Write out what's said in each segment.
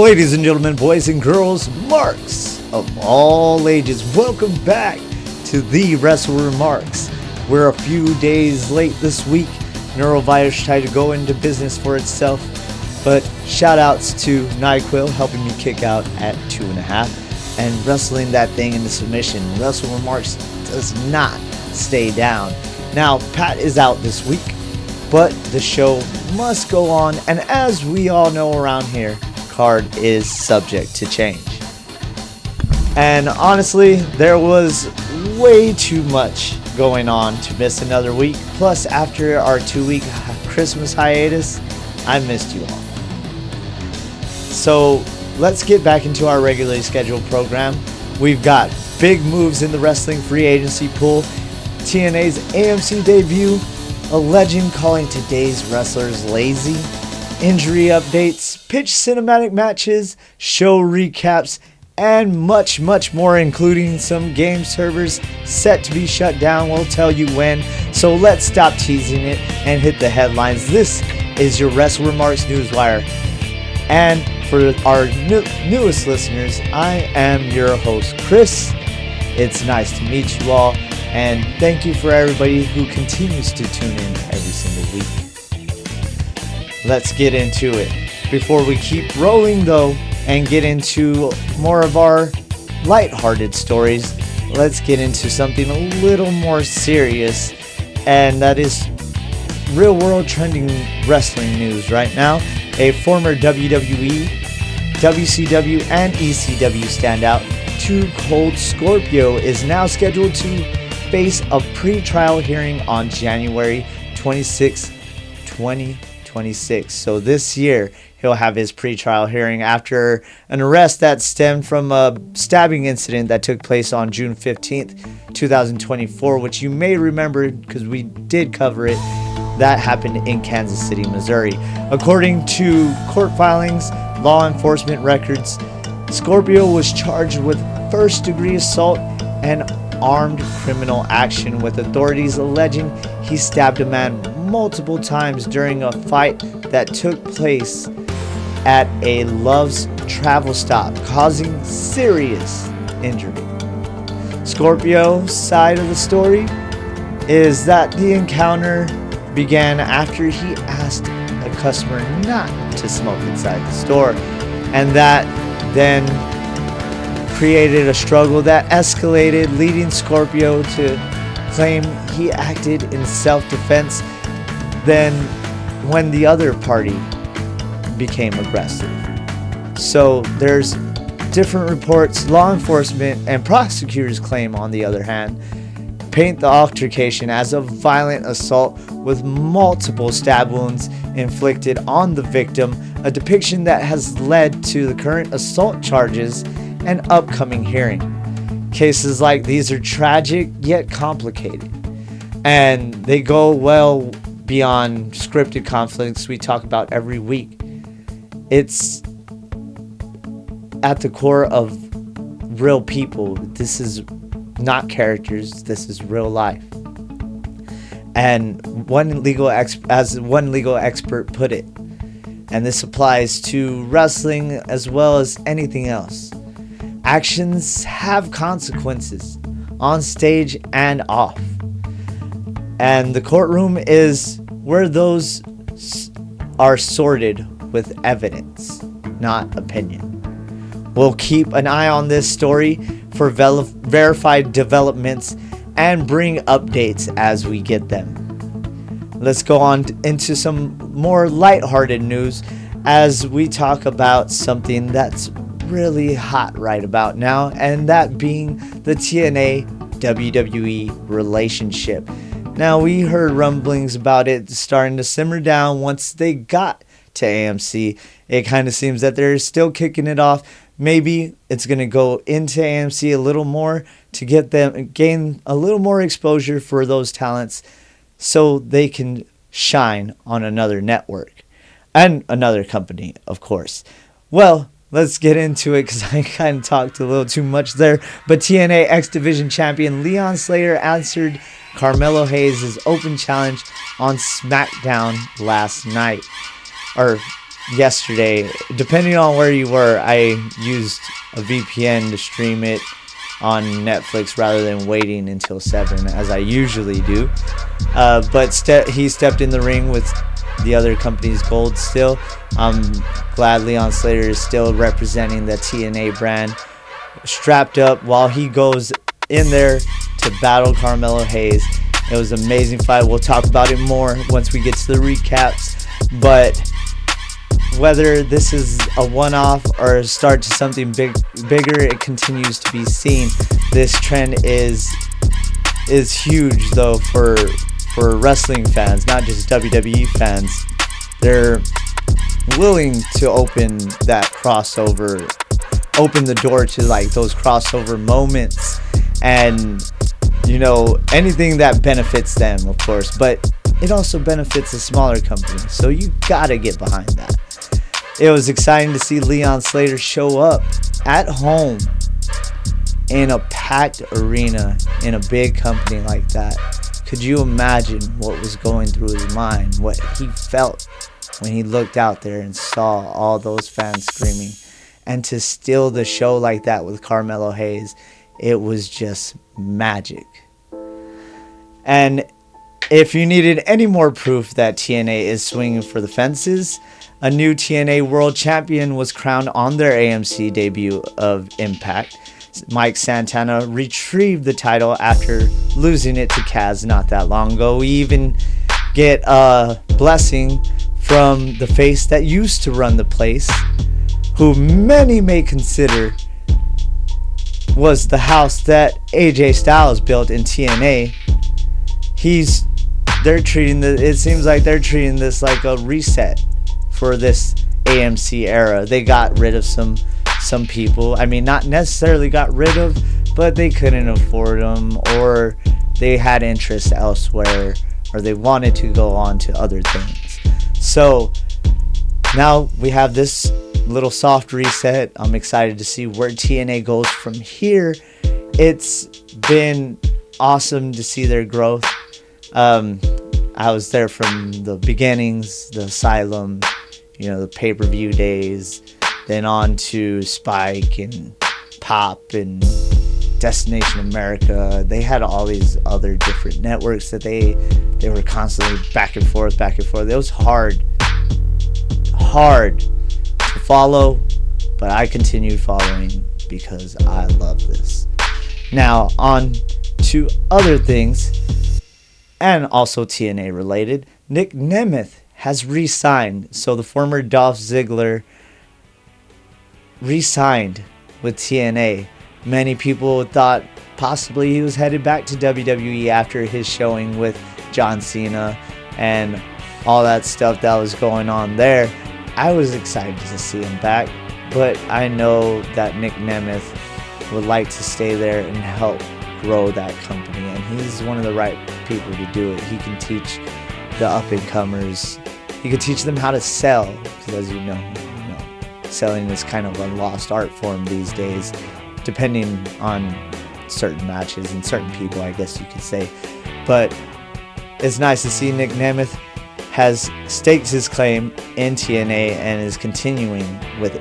Ladies and gentlemen, boys and girls, marks of all ages, welcome back to the Wrestle WreMarks. We're a few days late this week. Neurovirus tried to go into business for itself, but shout outs to NyQuil helping me kick out at 2.5 and wrestling that thing into submission. Wrestle WreMarks does not stay down. Now, Pat is out this week, but the show must go on, and as we all know around here, card is subject to change. And honestly, there was way too much going on to miss another week. Plus, after our 2-week Christmas hiatus, I missed you all. So let's get back into our regularly scheduled program. We've got big moves in the wrestling free agency pool, TNA's AMC debut, a legend calling today's wrestlers lazy, injury updates, pitch cinematic matches, show recaps, and much, much more, including some game servers set to be shut down. We'll tell you when. So let's stop teasing it and hit the headlines. This is your Wrestle WreMarks Newswire. And for our newest listeners, I am your host, Chris. It's nice to meet you all. And thank you for everybody who continues to tune in every single week. Let's get into it. Before we keep rolling though and get into more of our lighthearted stories, let's get into something a little more serious, and that is real world trending wrestling news right now. A former WWE, WCW, and ECW standout, Cold Scorpio, is now scheduled to face a pre-trial hearing on January 26, 2026. So this year, he'll have his pre-trial hearing after an arrest that stemmed from a stabbing incident that took place on June 15th, 2024, which you may remember because we did cover it. That happened in Kansas City, Missouri. According to court filings, law enforcement records, Scorpio was charged with first-degree assault and armed criminal action, with authorities alleging he stabbed a man multiple times during a fight that took place at a Love's travel stop, causing serious injury. Scorpio's side of the story is that the encounter began after he asked a customer not to smoke inside the store, and that then created a struggle that escalated, leading Scorpio to claim he acted in self-defense then when the other party became aggressive. So there's different reports. Law enforcement and prosecutors claim, on the other hand, paint the altercation as a violent assault with multiple stab wounds inflicted on the victim, a depiction that has led to the current assault charges and upcoming hearing. Cases like these are tragic yet complicated, and they go well beyond scripted conflicts we talk about every week. It's at the core of real people. This is not characters, this is real life. And one legal expert put it, and this applies to wrestling as well as anything else: actions have consequences, on stage and off. And the courtroom is where those are sorted with evidence, not opinion. We'll keep an eye on this story for verified developments and bring updates as we get them. Let's go on into some more lighthearted news as we talk about something that's really hot right about now, and that being the TNA WWE relationship. Now, we heard rumblings about it starting to simmer down once they got to AMC. It kind of seems that they're still kicking it off. Maybe it's going to go into AMC a little more to get them gain a little more exposure for those talents so they can shine on another network and another company, of course. Well, let's get into it because I kind of talked a little too much there. But TNA X Division champion Leon Slater answered Carmelo Hayes' open challenge on SmackDown last night. Or yesterday. Depending on where you were, I used a VPN to stream it on Netflix rather than waiting until 7 as I usually do. But he stepped in the ring with the other company's gold still. I'm glad Leon Slater is still representing the TNA brand, strapped up while he goes in there to battle Carmelo Hayes. It was an amazing fight. We'll talk about it more once we get to the recaps. But whether this is a one-off or a start to something bigger, it continues to be seen. This trend is huge, though, for wrestling fans, not just WWE fans. They're willing to open that crossover, open the door to like those crossover moments, and you know, anything that benefits them, of course, but it also benefits a smaller company, so you gotta get behind that. It was exciting to see Leon Slater show up at home in a packed arena in a big company like that. Could you imagine what was going through his mind, what he felt when he looked out there and saw all those fans screaming? And to steal the show like that with Carmelo Hayes, it was just magic. And if you needed any more proof that TNA is swinging for the fences, a new TNA World Champion was crowned on their AMC debut of Impact. Mike Santana retrieved the title after losing it to Kaz not that long ago. We even get a blessing from the face that used to run the place, who many may consider was the house that AJ Styles built in TNA. It seems like they're treating this like a reset for this AMC era. They got rid of some people. I mean, not necessarily got rid of, but they couldn't afford them, or they had interest elsewhere, or they wanted to go on to other things. So now we have this little soft reset. I'm excited to see where TNA goes from here. It's been awesome to see their growth. I was there from the beginnings, the Asylum, you know, the pay-per-view days, then on to Spike and Pop and Destination America. They had all these other different networks that they were constantly back and forth. It was hard to follow, but I continued following because I love this. Now on to other things, and also TNA related. Nick Nemeth has re-signed. So the former Dolph Ziggler re-signed with TNA. Many people thought possibly he was headed back to WWE after his showing with John Cena and all that stuff that was going on there. I was excited to see him back, but I know that Nick Nemeth would like to stay there and help grow that company, and he's one of the right people to do it. He can teach the up-and-comers. He can teach them how to sell, because as you know, selling is kind of a lost art form these days, depending on certain matches and certain people, I guess you could say. But it's nice to see Nick Nemeth has staked his claim in TNA and is continuing with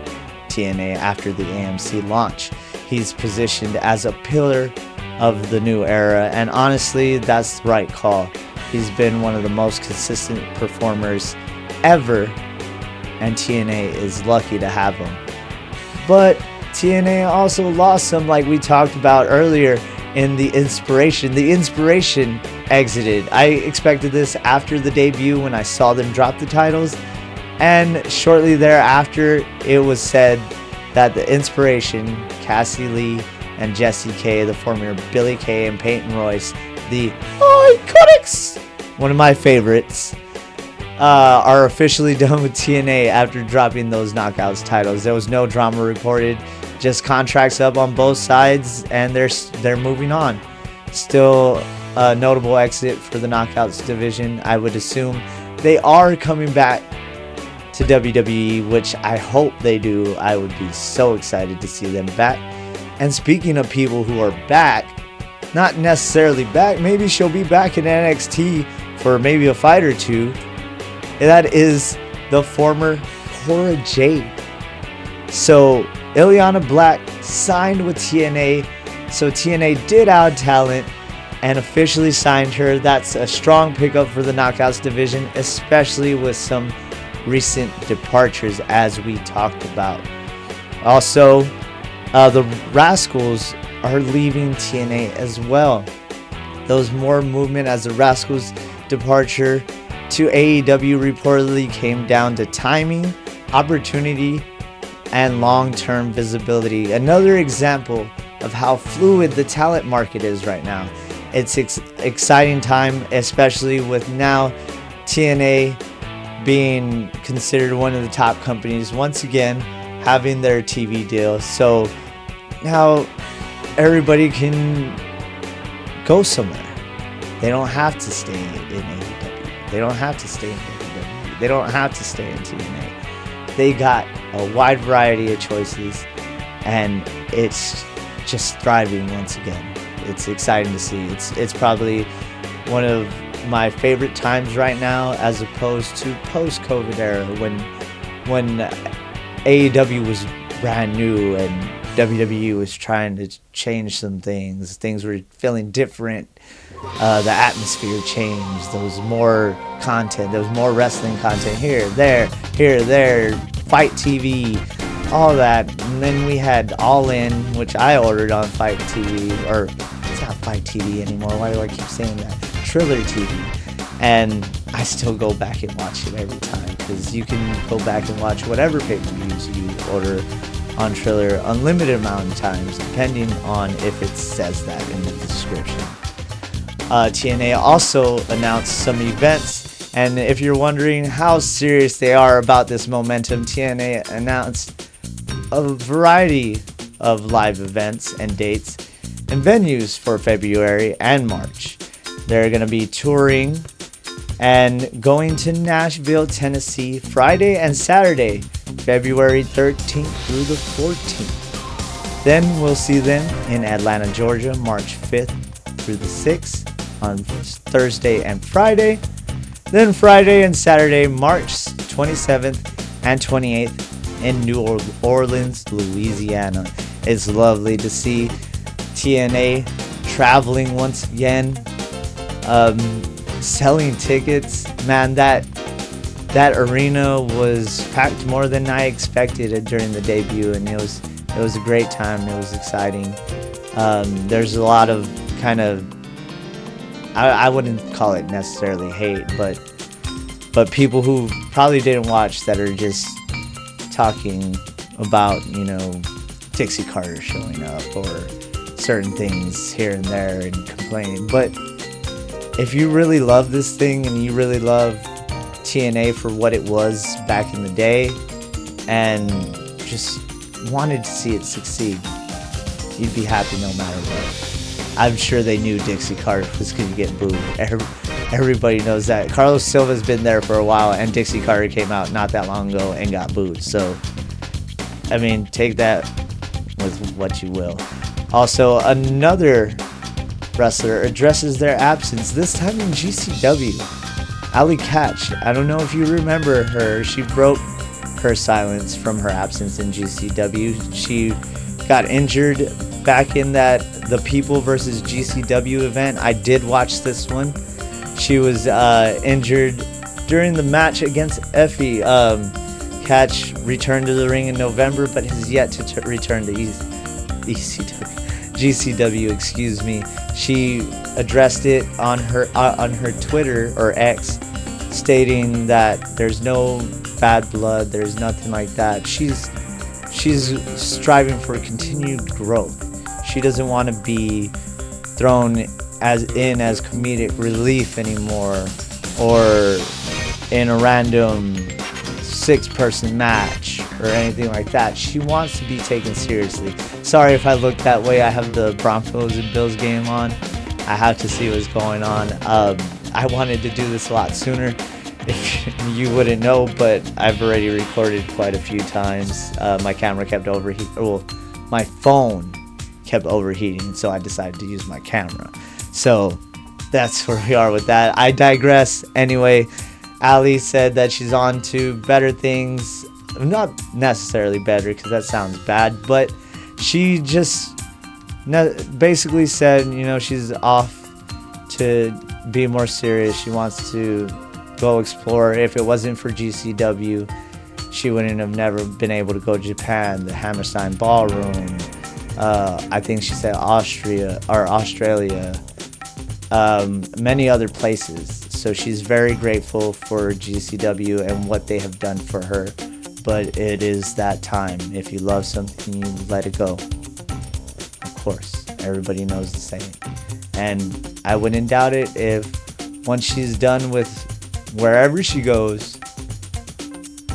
TNA after the AMC launch. He's positioned as a pillar of the new era, and honestly, that's the right call. He's been one of the most consistent performers ever, and TNA is lucky to have him. But TNA also lost some, like we talked about earlier, in the inspiration. The inspiration exited. I expected this after the debut when I saw them drop the titles, and shortly thereafter it was said that the inspiration, Cassie Lee and Jessie K, the former Billie Kay and Peyton Royce, the Iconics, one of my favorites, are officially done with TNA after dropping those Knockouts titles. There was no drama reported, just contracts up on both sides, and they're moving on. Still a notable exit for the Knockouts division. I would assume they are coming back to WWE, which I hope they do. I would be so excited to see them back. And speaking of people who are back, not necessarily back, maybe she'll be back in NXT for maybe a fight or two. That is the former Cora Jade. So Ileana Black signed with TNA. So TNA did add talent and officially signed her. That's a strong pickup for the Knockouts division, especially with some recent departures, as we talked about. Also, the Rascals are leaving TNA as well. There was more movement as the Rascals' departure to AEW reportedly came down to timing, opportunity, and long-term visibility. Another example of how fluid the talent market is right now. It's exciting time, especially with now TNA being considered one of the top companies once again, having their TV deal. So now everybody can go somewhere. They don't have to stay in AEW. They don't have to stay in AEW. They don't have to stay in TNA. They got a wide variety of choices, and it's just thriving once again. It's exciting to see. It's probably one of my favorite times right now, as opposed to post-COVID era when AEW was brand new and WWE was trying to change some things. Things were feeling different. The atmosphere changed. There was more content. There was more wrestling content here, there, Fight TV, all that. And then we had All In, which I ordered on Fight TV, or it's not Fight TV anymore. Why do I keep saying that? Triller TV. And I still go back and watch it every time, because you can go back and watch whatever pay-per-views you order on Triller unlimited amount of times, depending on if it says that in the description. TNA also announced some events, and if you're wondering how serious they are about this momentum, TNA announced a variety of live events and dates and venues for February and March. They're going to be touring and going to Nashville, Tennessee, Friday and Saturday, February 13th through the 14th. Then we'll see them in Atlanta, Georgia, March 5th through the 6th on Thursday and Friday. Then Friday and Saturday, March 27th and 28th in New Orleans, Louisiana. It's lovely to see TNA traveling once again, selling tickets. Man, that arena was packed more than I expected during the debut, and it was a great time. It was exciting. There's a lot of kind of, I wouldn't call it necessarily hate, but people who probably didn't watch that are just talking about, Dixie Carter showing up or certain things here and there and complaining. But if you really love this thing and you really love TNA for what it was back in the day and just wanted to see it succeed, you'd be happy no matter what. I'm sure they knew Dixie Carter was going to get booed. Everybody knows that. Carlos Silva's been there for a while, and Dixie Carter came out not that long ago and got booed. So, I mean, take that with what you will. Also, another wrestler addresses their absence, this time in GCW. Ali Catch. I don't know if you remember her. She broke her silence from her absence in GCW. She got injured back in the People versus GCW event. I did watch this one. She was injured during the match against Effie. Catch returned to the ring in November, but has yet to return to GCW. Excuse me. She addressed it on her Twitter or X, stating that there's no bad blood, there's nothing like that. She's striving for continued growth. She doesn't want to be thrown as comedic relief anymore, or in a random 6-person match or anything like that. She wants to be taken seriously. Sorry if I look that way. I have the Broncos and Bills game on. I have to see what's going on. I wanted to do this a lot sooner, if you wouldn't know, but I've already recorded quite a few times. My camera kept overheating. Well, my phone kept overheating, so I decided to use my camera. So that's where we are with that. I digress. Anyway, Ali said that she's on to better things not necessarily better, because that sounds bad, but she just basically said, you know, she's off to be more serious. She wants to go explore. If it wasn't for GCW, she wouldn't have never been able to go to Japan, the Hammerstein Ballroom. I think she said Australia, many other places. So she's very grateful for GCW and what they have done for her. But it is that time. If you love something, you let it go. Of course, everybody knows the saying. And I wouldn't doubt it if once she's done with wherever she goes,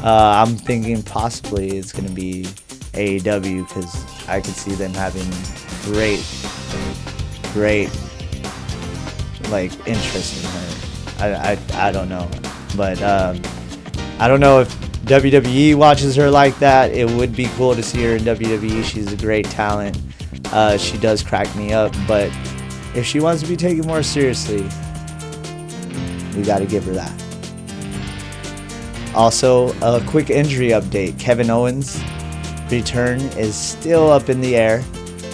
I'm thinking possibly it's going to be AEW, because I could see them having great like interest in her. I don't know, but I don't know if WWE watches her like that. It would be cool to see her in WWE. She's a great talent. She does crack me up, but if she wants to be taken more seriously, we got to give her that. Also, a quick injury update. Kevin Owens' return is still up in the air,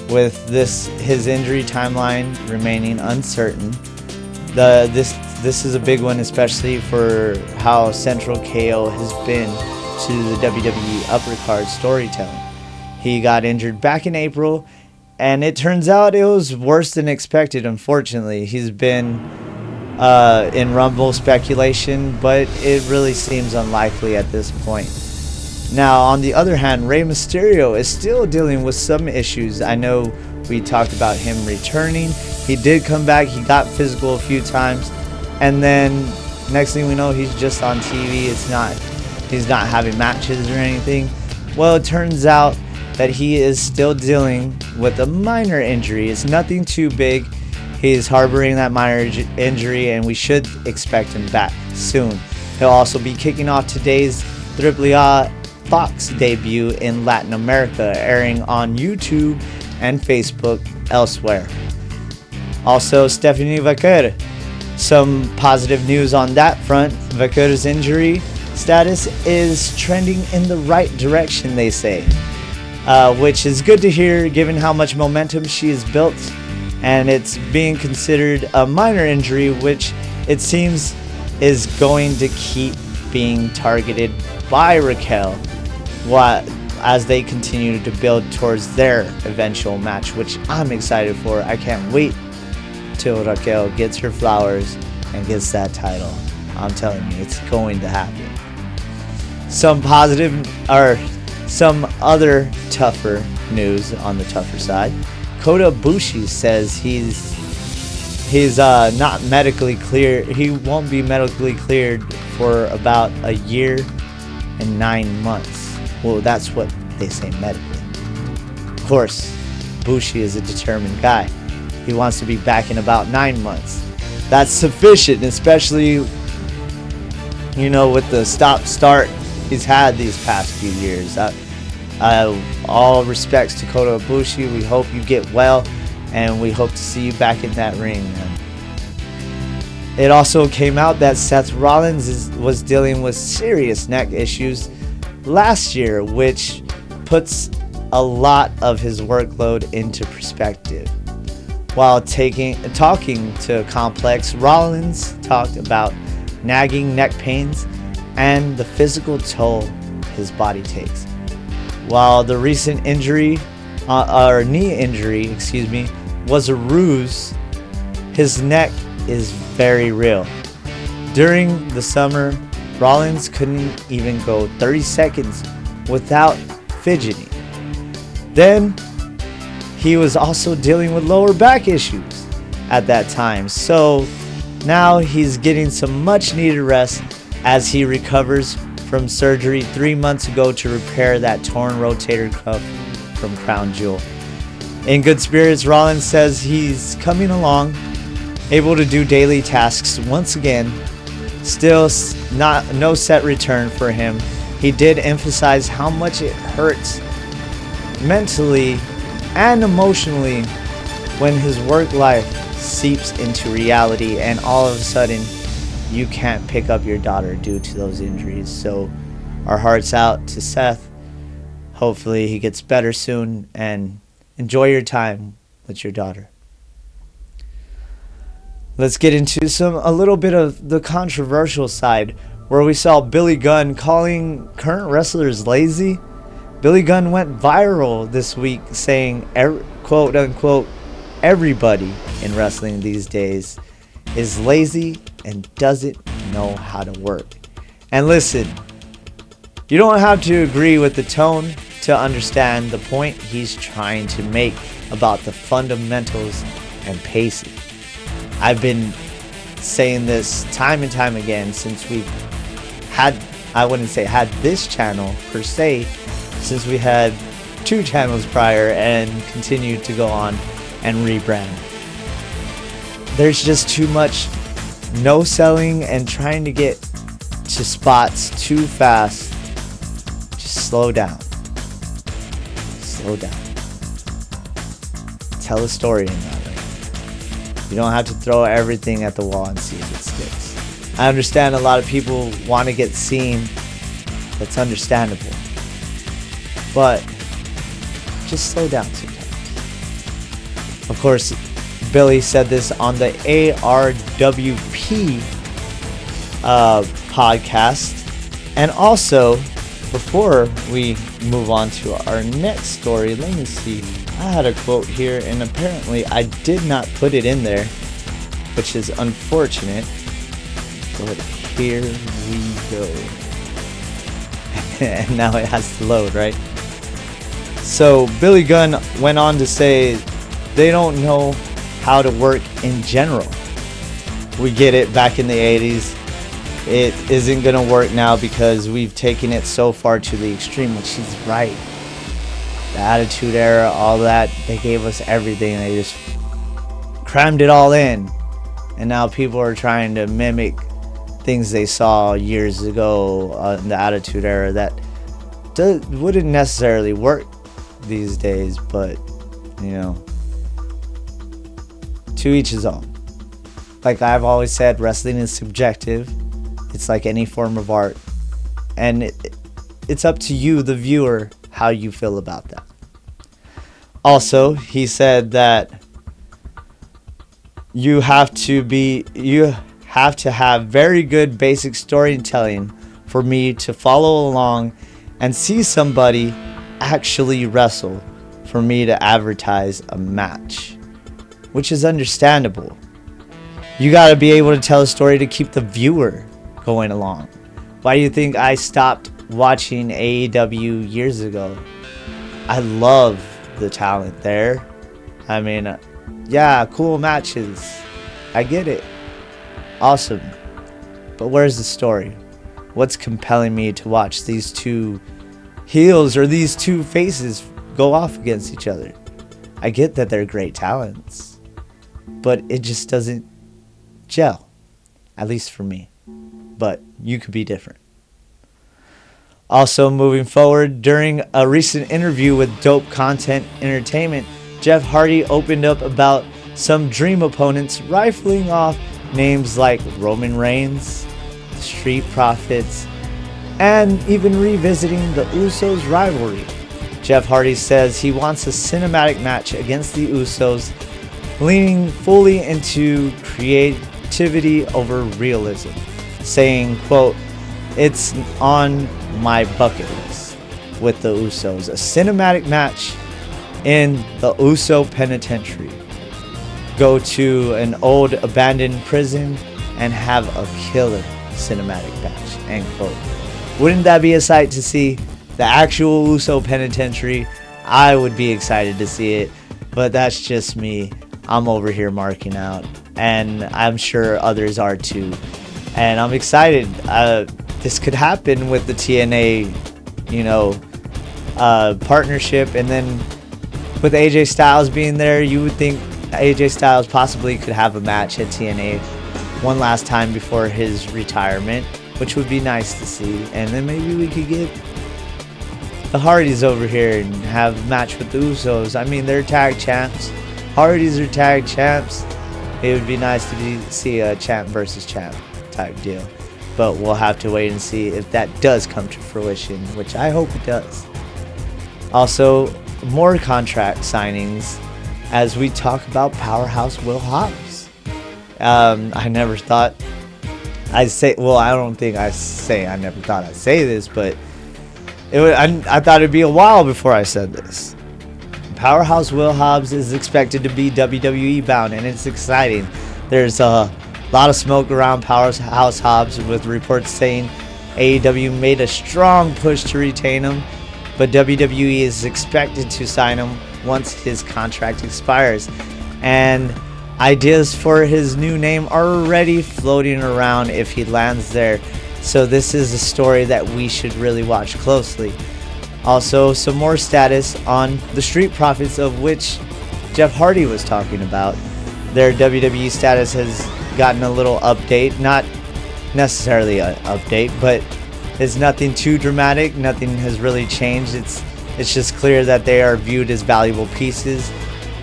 with his injury timeline remaining uncertain. This is a big one, especially for how central KO has been to the WWE upper card storytelling. He got injured back in April, and it turns out it was worse than expected, unfortunately. He's been in Rumble speculation, but it really seems unlikely at this point. Now, on the other hand, Rey Mysterio is still dealing with some issues. I know we talked about him returning. He did come back. He got physical a few times. And then next thing we know, he's just on TV. He's not having matches or anything. Well, it turns out that he is still dealing with a minor injury. It's nothing too big. He's harboring that minor injury, and we should expect him back soon. He'll also be kicking off today's AAA Fox debut in Latin America, airing on YouTube and Facebook elsewhere. Also, Stephanie Vacant. Some positive news on that front. Vacant's injury status is trending in the right direction, they say, which is good to hear given how much momentum she has built, and it's being considered a minor injury, which it seems is going to keep being targeted by Raquel as they continue to build towards their eventual match, which I'm excited for. I can't wait till Raquel gets her flowers and gets that title. I'm telling you, it's going to happen. Some other tougher news on the tougher side. Kota Ibushi says he's not medically clear. He won't be medically cleared for about a year and 9 months. Well, that's what they say medically. Of course, Ibushi is a determined guy. He wants to be back in about 9 months. That's sufficient, especially, you know, with the stop-start he's had these past few years. All respects to Kota Ibushi. We hope you get well, and we hope to see you back in that ring, man. It also came out that Seth Rollins was dealing with serious neck issues last year, which puts a lot of his workload into perspective. While talking to Complex, Rollins talked about nagging neck pains and the physical toll his body takes. While the recent knee injury, was a ruse, his neck is very real. During the summer, Rollins couldn't even go 30 seconds without fidgeting. Then he was also dealing with lower back issues at that time. So now he's getting some much needed rest as he recovers from surgery 3 months ago to repair that torn rotator cuff from Crown Jewel. In good spirits, Rollins says he's coming along, able to do daily tasks once again. Still no set return for him. He did emphasize how much it hurts mentally and emotionally when his work life seeps into reality and all of a sudden you can't pick up your daughter due to those injuries. So our hearts out to Seth. Hopefully he gets better soon, and enjoy your time with your daughter. Let's get into a little bit of the controversial side, where we saw Billy Gunn calling current wrestlers lazy. Billy Gunn went viral this week saying, quote unquote, everybody in wrestling these days is lazy and doesn't know how to work. And listen, you don't have to agree with the tone to understand the point he's trying to make about the fundamentals and pacing. I've been saying this time and time again since we've had, I wouldn't say had this channel per se, since we had 2 channels prior and continued to go on and rebrand. There's just too much no selling and trying to get to spots too fast. Just slow down. Slow down. Tell a story in that way. You don't have to throw everything at the wall and see if it sticks. I understand a lot of people want to get seen. That's understandable. But just slow down sometimes. Of course, Billy said this on the ARWP podcast. And also, before we move on to our next story, let me see. I had a quote here, and apparently I did not put it in there, which is unfortunate. But here we go. And now it has to load, right? So Billy Gunn went on to say they don't know how to work in general. We get it, back in the 80s. It isn't going to work now because we've taken it so far to the extreme, which is right. The Attitude Era, all that, they gave us everything. They just crammed it all in. And now people are trying to mimic things they saw years ago in the Attitude Era that wouldn't necessarily work these days, but, you know, to each his own. Like I've always said, wrestling is subjective. It's like any form of art, and it's up to you, the viewer, how you feel about that. Also, he said that you have to have very good basic storytelling for me to follow along and see somebody actually wrestle for me to advertise a match, which is understandable. You got to be able to tell a story to keep the viewer going along. Why do you think I stopped watching AEW years ago? I love the talent there. I mean, yeah, cool matches. I get it. Awesome. But where's the story? What's compelling me to watch these two heels or these two faces go off against each other? I get that they're great talents, but it just doesn't gel, at least for me. But you could be different. Also, moving forward, during a recent interview with Dope Content Entertainment, Jeff Hardy opened up about some dream opponents, rifling off names like Roman Reigns, the Street Profits, and even revisiting the Usos rivalry. Jeff Hardy says he wants a cinematic match against the Usos, leaning fully into creativity over realism, saying, quote, "It's on my bucket list with the Usos, a cinematic match in the Uso Penitentiary. Go to an old abandoned prison and have a killer cinematic match," end quote. Wouldn't that be a sight to see? The actual Uso Penitentiary, I would be excited to see it, but that's just me. I'm over here marking out, and I'm sure others are too. And I'm excited. This could happen with the TNA, partnership, and then with AJ Styles being there, you would think AJ Styles possibly could have a match at TNA one last time before his retirement, which would be nice to see. And then maybe we could get the Hardys over here and have a match with the Usos. I mean, they're tag champs. Hardys are tag champs. It would be nice to see a champ versus champ type deal. but we'll have to wait and see if that does come to fruition, which I hope it does. Also, more contract signings as we talk about Powerhouse Will Hobbs. I never thought I don't think I never thought I'd say this, but I thought it'd be a while before I said this. Powerhouse Will Hobbs is expected to be WWE bound, and it's exciting. There's a lot of smoke around Powerhouse Hobbs, with reports saying AEW made a strong push to retain him, but WWE is expected to sign him once his contract expires. And ideas for his new name are already floating around if he lands there. So this is a story that we should really watch closely. Also, some more status on the Street Profits, of which Jeff Hardy was talking about. Their WWE status has gotten a little update. Not necessarily an update, but it's nothing too dramatic. Nothing has really changed. It's just clear that they are viewed as valuable pieces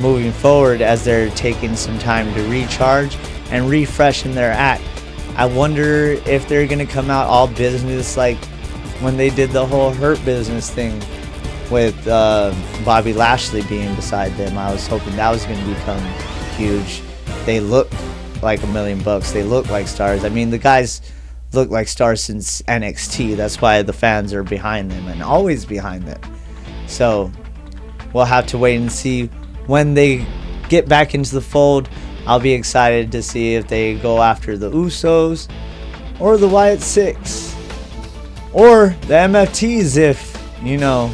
moving forward, as they're taking some time to recharge and refresh in their act. I wonder if they're going to come out all business like when they did the whole Hurt Business thing with Bobby Lashley being beside them. I was hoping that was going to become huge. They look like $1 million. They look like stars. I mean, the guys look like stars since NXT. That's why the fans are behind them and always behind them. So we'll have to wait and see when they get back into the fold. I'll be excited to see if they go after the Usos or the Wyatt Six or the MFTs, if, you know,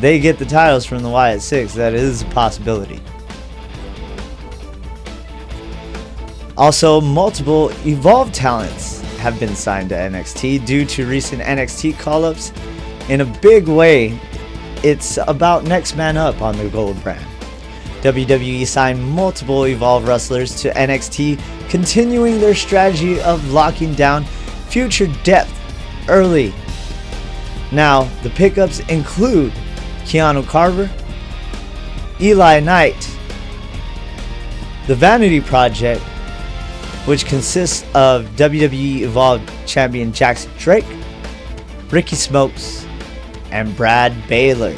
they get the titles from the Wyatt Six. That is a possibility. Also, multiple Evolve talents have been signed to NXT due to recent NXT call-ups. In a big way, it's about next man up on the gold brand. WWE signed multiple Evolve wrestlers to NXT, continuing their strategy of locking down future depth early. Now, the pickups include Keanu Carver, Eli Knight, the Vanity Project, which consists of WWE Evolve champion Jackson Drake, Ricky Smokes, and Brad Baylor.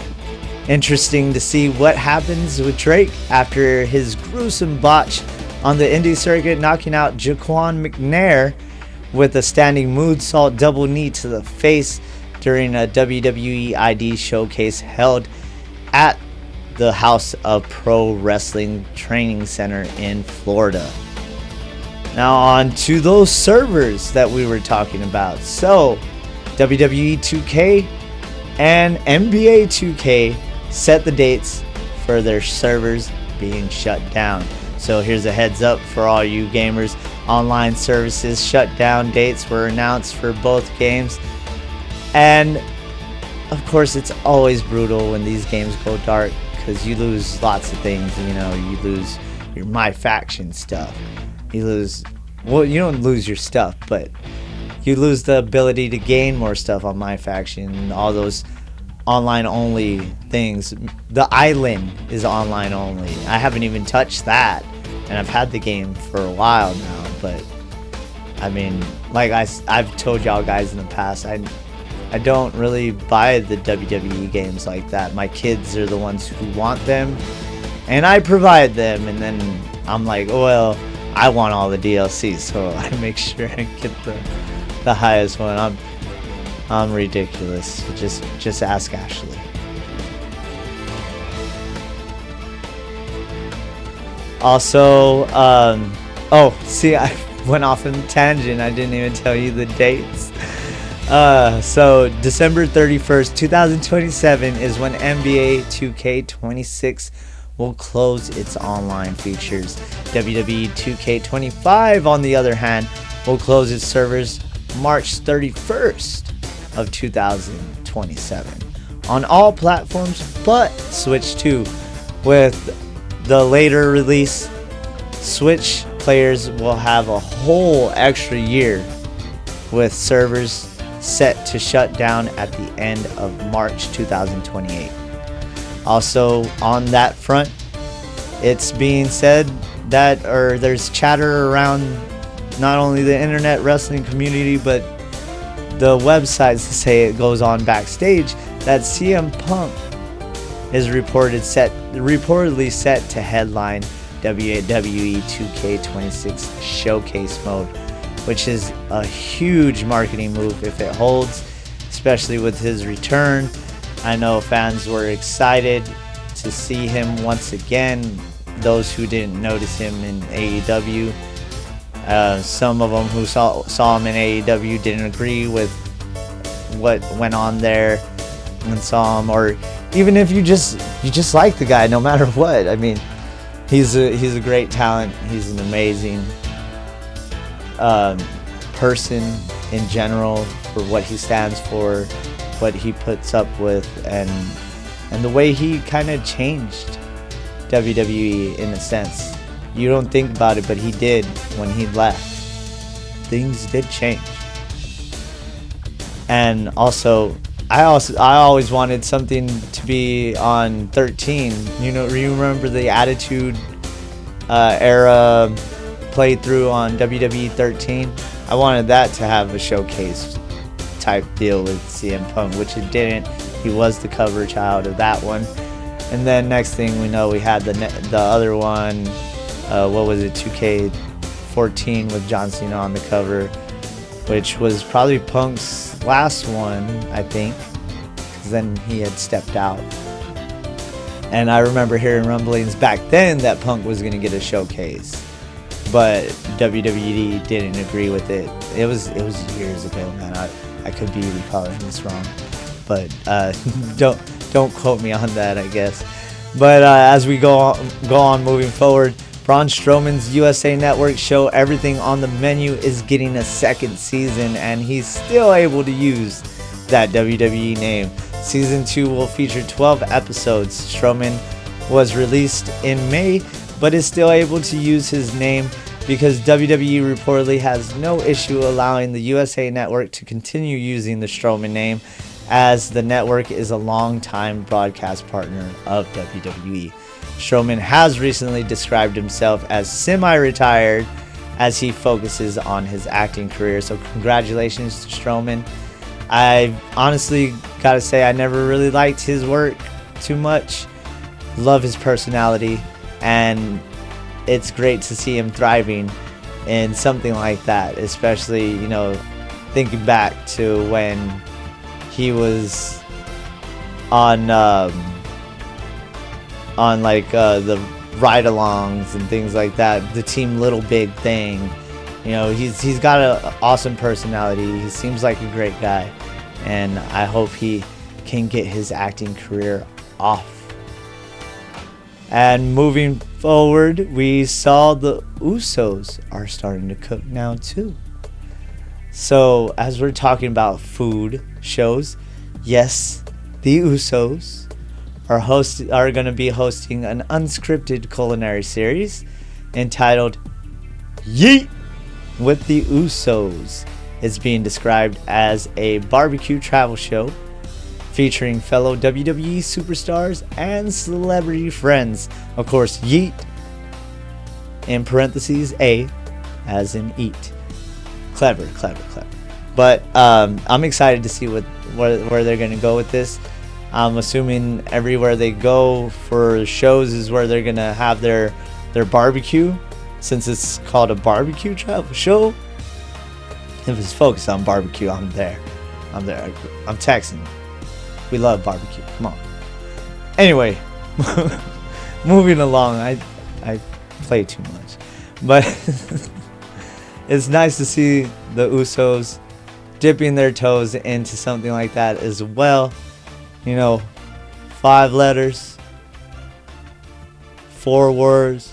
Interesting to see what happens with Drake after his gruesome botch on the indie circuit, knocking out Jaquan McNair with a standing moonsault double knee to the face during a WWE ID showcase held at the House of Pro Wrestling Training Center in Florida. Now on to those servers that we were talking about. So WWE 2K and NBA 2K set the dates for their servers being shut down. So here's a heads up for all you gamers. Online services shutdown dates were announced for both games. And of course, it's always brutal when these games go dark, because you lose lots of things. You know, you lose your My Faction stuff. You lose, well, you don't lose your stuff, but you lose the ability to gain more stuff on My Faction. All those online only things. The island is online only. I haven't even touched that, and I've had the game for a while now. But I mean, like I've told y'all guys in the past, I don't really buy the WWE games like that. My kids are the ones who want them, and I provide them, and then I'm like, oh, well, I want all the DLC, so I make sure I get the highest one. I'm ridiculous. Just ask Ashley. Also, see, I went off on a tangent. I didn't even tell you the dates. So December 31st, 2027 is when NBA 2K26 will close its online features. WWE 2K25, on the other hand, will close its servers March 31st of 2027 on all platforms but Switch 2. With the later release, Switch players will have a whole extra year, with servers set to shut down at the end of March 2028. Also on that front, it's being said that, or there's chatter around not only the internet wrestling community, but the websites say it goes on backstage that CM Punk is reportedly set to headline WWE 2K26 Showcase mode, which is a huge marketing move if it holds, especially with his return. I know fans were excited to see him once again. Those who didn't notice him in AEW, some of them who saw him in AEW didn't agree with what went on there and saw him, or even if you just like the guy, no matter what. I mean, he's a great talent. He's an amazing person in general for what he stands for, what he puts up with, and the way he kind of changed WWE in a sense. You don't think about it, but he did when he left. Things did change. And also, I always wanted something to be on 13. You remember the Attitude Era playthrough on WWE 13? I wanted that to have a showcase type deal with CM Punk, which it didn't. He was the cover child of that one. And then next thing we know, we had the other one, what was it, 2K14 with John Cena on the cover, which was probably Punk's last one, I think, because then he had stepped out. And I remember hearing rumblings back then that Punk was going to get a showcase, but WWE didn't agree with it. It was years ago, man. I could be recalling this wrong, but don't quote me on that, I guess. But as we go on moving forward, Braun Strowman's USA Network show Everything on the Menu is getting a second season, and he's still able to use that WWE name. Season 2 will feature 12 episodes. Strowman was released in May, but is still able to use his name because WWE reportedly has no issue allowing the USA Network to continue using the Strowman name, as the network is a long-time broadcast partner of WWE. Strowman has recently described himself as semi-retired as he focuses on his acting career. So congratulations to Strowman. I honestly gotta say I never really liked his work too much. Love his personality, and it's great to see him thriving in something like that, especially, thinking back to when he was on the ride-alongs and things like that, the Team Little Big thing. He's got an awesome personality. He seems like a great guy, and I hope he can get his acting career off. And moving forward, we saw the Usos are starting to cook now too. So as we're talking about food shows, yes, the Usos are going to be hosting an unscripted culinary series entitled Yeet with the Usos. It's being described as a barbecue travel show featuring fellow WWE superstars and celebrity friends. Of course, Yeet in parentheses A as in eat. Clever. But I'm excited to see where they're going to go with this. I'm assuming everywhere they go for shows is where they're going to have their barbecue, since it's called a barbecue travel show. If it's focused on barbecue, I'm there. I'm texting. We love barbecue. Come on. Anyway, moving along. I play too much. But it's nice to see the Usos dipping their toes into something like that as well. 5 letters, 4 words,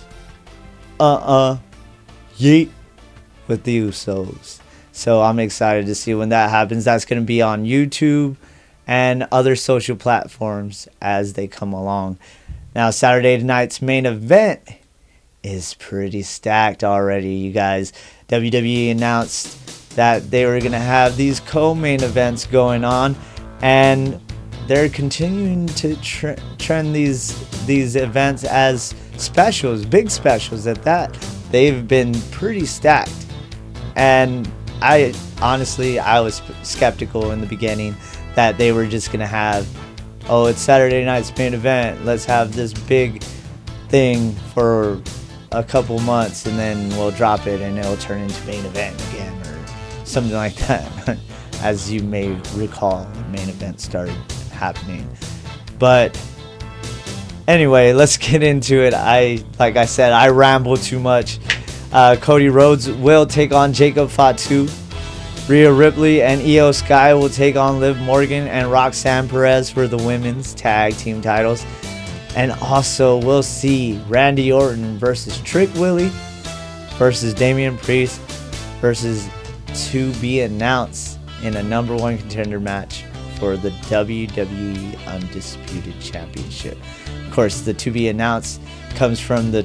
yeet with the Usos. So I'm excited to see when that happens. That's going to be on YouTube and other social platforms as they come along. Now, Saturday night's main event is pretty stacked already, you guys. WWE announced that they were going to have these co-main events going on, and they're continuing to trend these events as specials, big specials at that. They've been pretty stacked. And I was skeptical in the beginning that they were just going to have, oh, it's Saturday night's main event, let's have this big thing for a couple months and then we'll drop it and it'll turn into main event again or something like that. As you may recall, the main event started happening. But anyway, let's get into it. Like I said, I ramble too much. Cody Rhodes will take on Jacob Fatu. Rhea Ripley and Io Sky will take on Liv Morgan and Roxanne Perez for the women's tag team titles. And also we'll see Randy Orton versus Trick Willie versus Damian Priest versus to be announced in a number one contender match for the WWE Undisputed Championship. Of course, the to be announced comes from the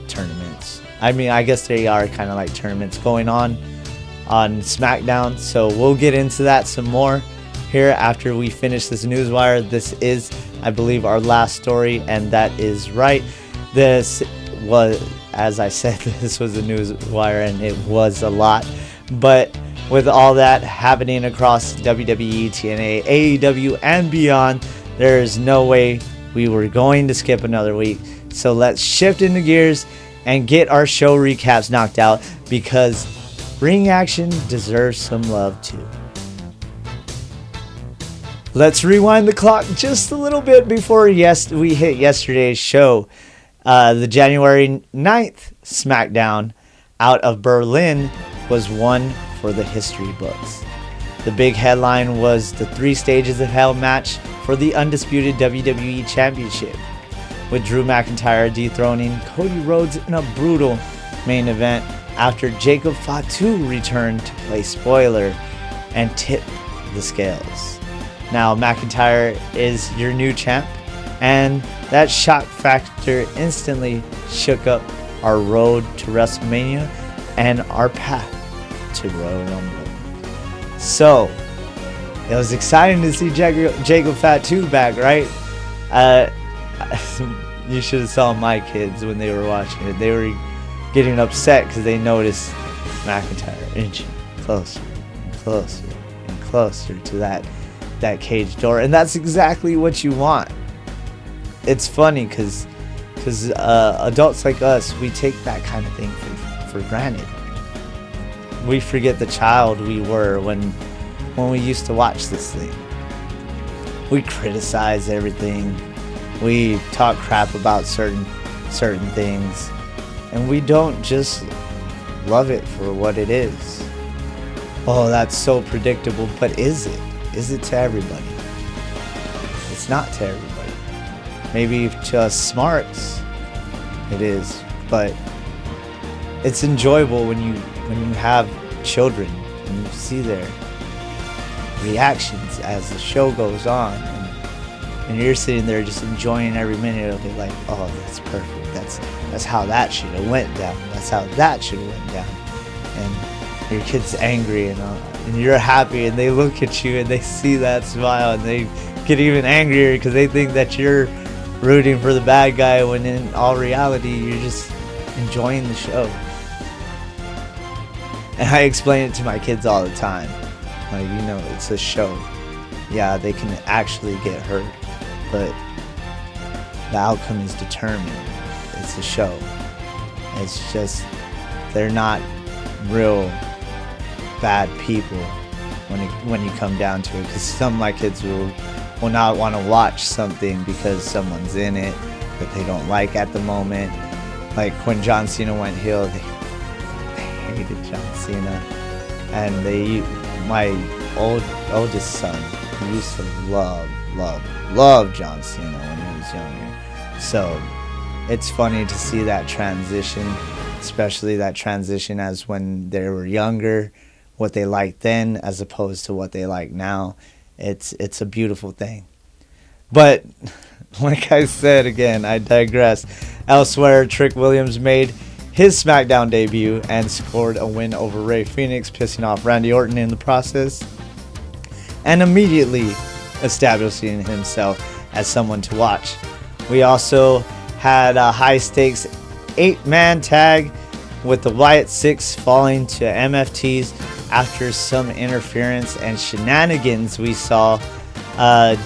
tournaments. I mean, I guess they are kind of like tournaments going on SmackDown. So we'll get into that some more here after we finish this newswire. This is, I believe, our last story, and that is right. This was, as I said, this was a newswire, and it was a lot. But with all that happening across WWE, TNA, AEW, and beyond, there is no way we were going to skip another week. So let's shift into gears and get our show recaps knocked out, because ring action deserves some love too. Let's rewind the clock just a little bit before we hit yesterday's show. The January 9th SmackDown out of Berlin was one for the history books. The big headline was the 3 Stages of Hell match for the Undisputed WWE Championship, with Drew McIntyre dethroning Cody Rhodes in a brutal main event after Jacob Fatu returned to play spoiler and tip the scales. Now McIntyre is your new champ, and that shock factor instantly shook up our road to WrestleMania and our path to Royal Rumble. So it was exciting to see Jacob Fatu back, right? You should have saw my kids when they were watching it. They were getting upset because they noticed McIntyre inching closer and closer and closer to that cage door, and that's exactly what you want. It's funny because adults like us, we take that kind of thing for granted. We forget the child we were when we used to watch this thing. We criticize everything. We talk crap about certain things, and we don't just love it for what it is. Oh, that's so predictable, but is it? Is it to everybody? It's not to everybody. Maybe to us smarts, it is, but it's enjoyable when you have children and you see their reactions as the show goes on, and you're sitting there just enjoying every minute of it, like, oh, that's perfect. That's how that should have went down. That's how that should have went down. And your kid's angry and you're happy, and they look at you and they see that smile and they get even angrier because they think that you're rooting for the bad guy, when in all reality you're just enjoying the show. And I explain it to my kids all the time, like, it's a show. Yeah, they can actually get hurt, but the outcome is determined. It's a show. It's just, they're not real bad people when you come down to it, because some of my kids will not want to watch something because someone's in it that they don't like at the moment. Like when John Cena went heel, they hated John Cena, and my oldest son, he used to love John Cena when he was younger. So it's funny to see that transition, especially that transition as when they were younger, what they liked then as opposed to what they like now. It's a beautiful thing. But like I said, again, I digress. Elsewhere, Trick Williams made his SmackDown debut and scored a win over Rey Fenix, pissing off Randy Orton in the process, and immediately establishing himself as someone to watch. We also had a high-stakes 8-man tag with the Wyatt Six falling to MFTs after some interference and shenanigans. We saw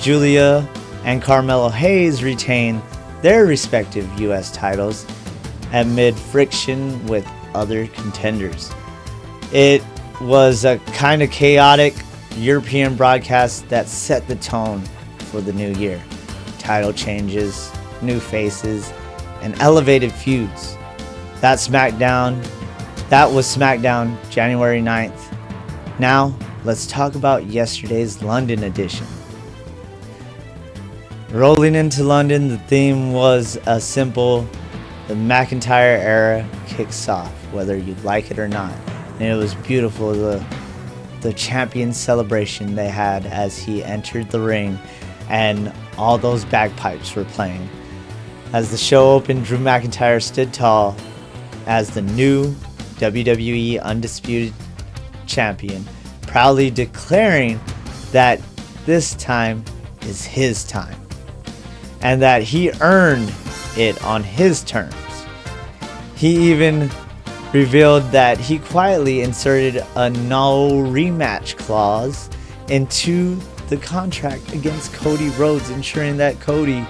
Julia and Carmelo Hayes retain their respective U.S. titles amid friction with other contenders. It was a kind of chaotic European broadcast that set the tone for the new year. Title changes, new faces, and elevated feuds. That was SmackDown, January 9th. Now, let's talk about yesterday's London edition. Rolling into London, the theme was a simple, the McIntyre era kicks off, whether you like it or not. And it was beautiful, the champion celebration they had as he entered the ring and all those bagpipes were playing. As the show opened, Drew McIntyre stood tall as the new WWE Undisputed Champion, proudly declaring that this time is his time and that he earned it on his terms. He even revealed that he quietly inserted a no rematch clause into the contract against Cody Rhodes, ensuring that Cody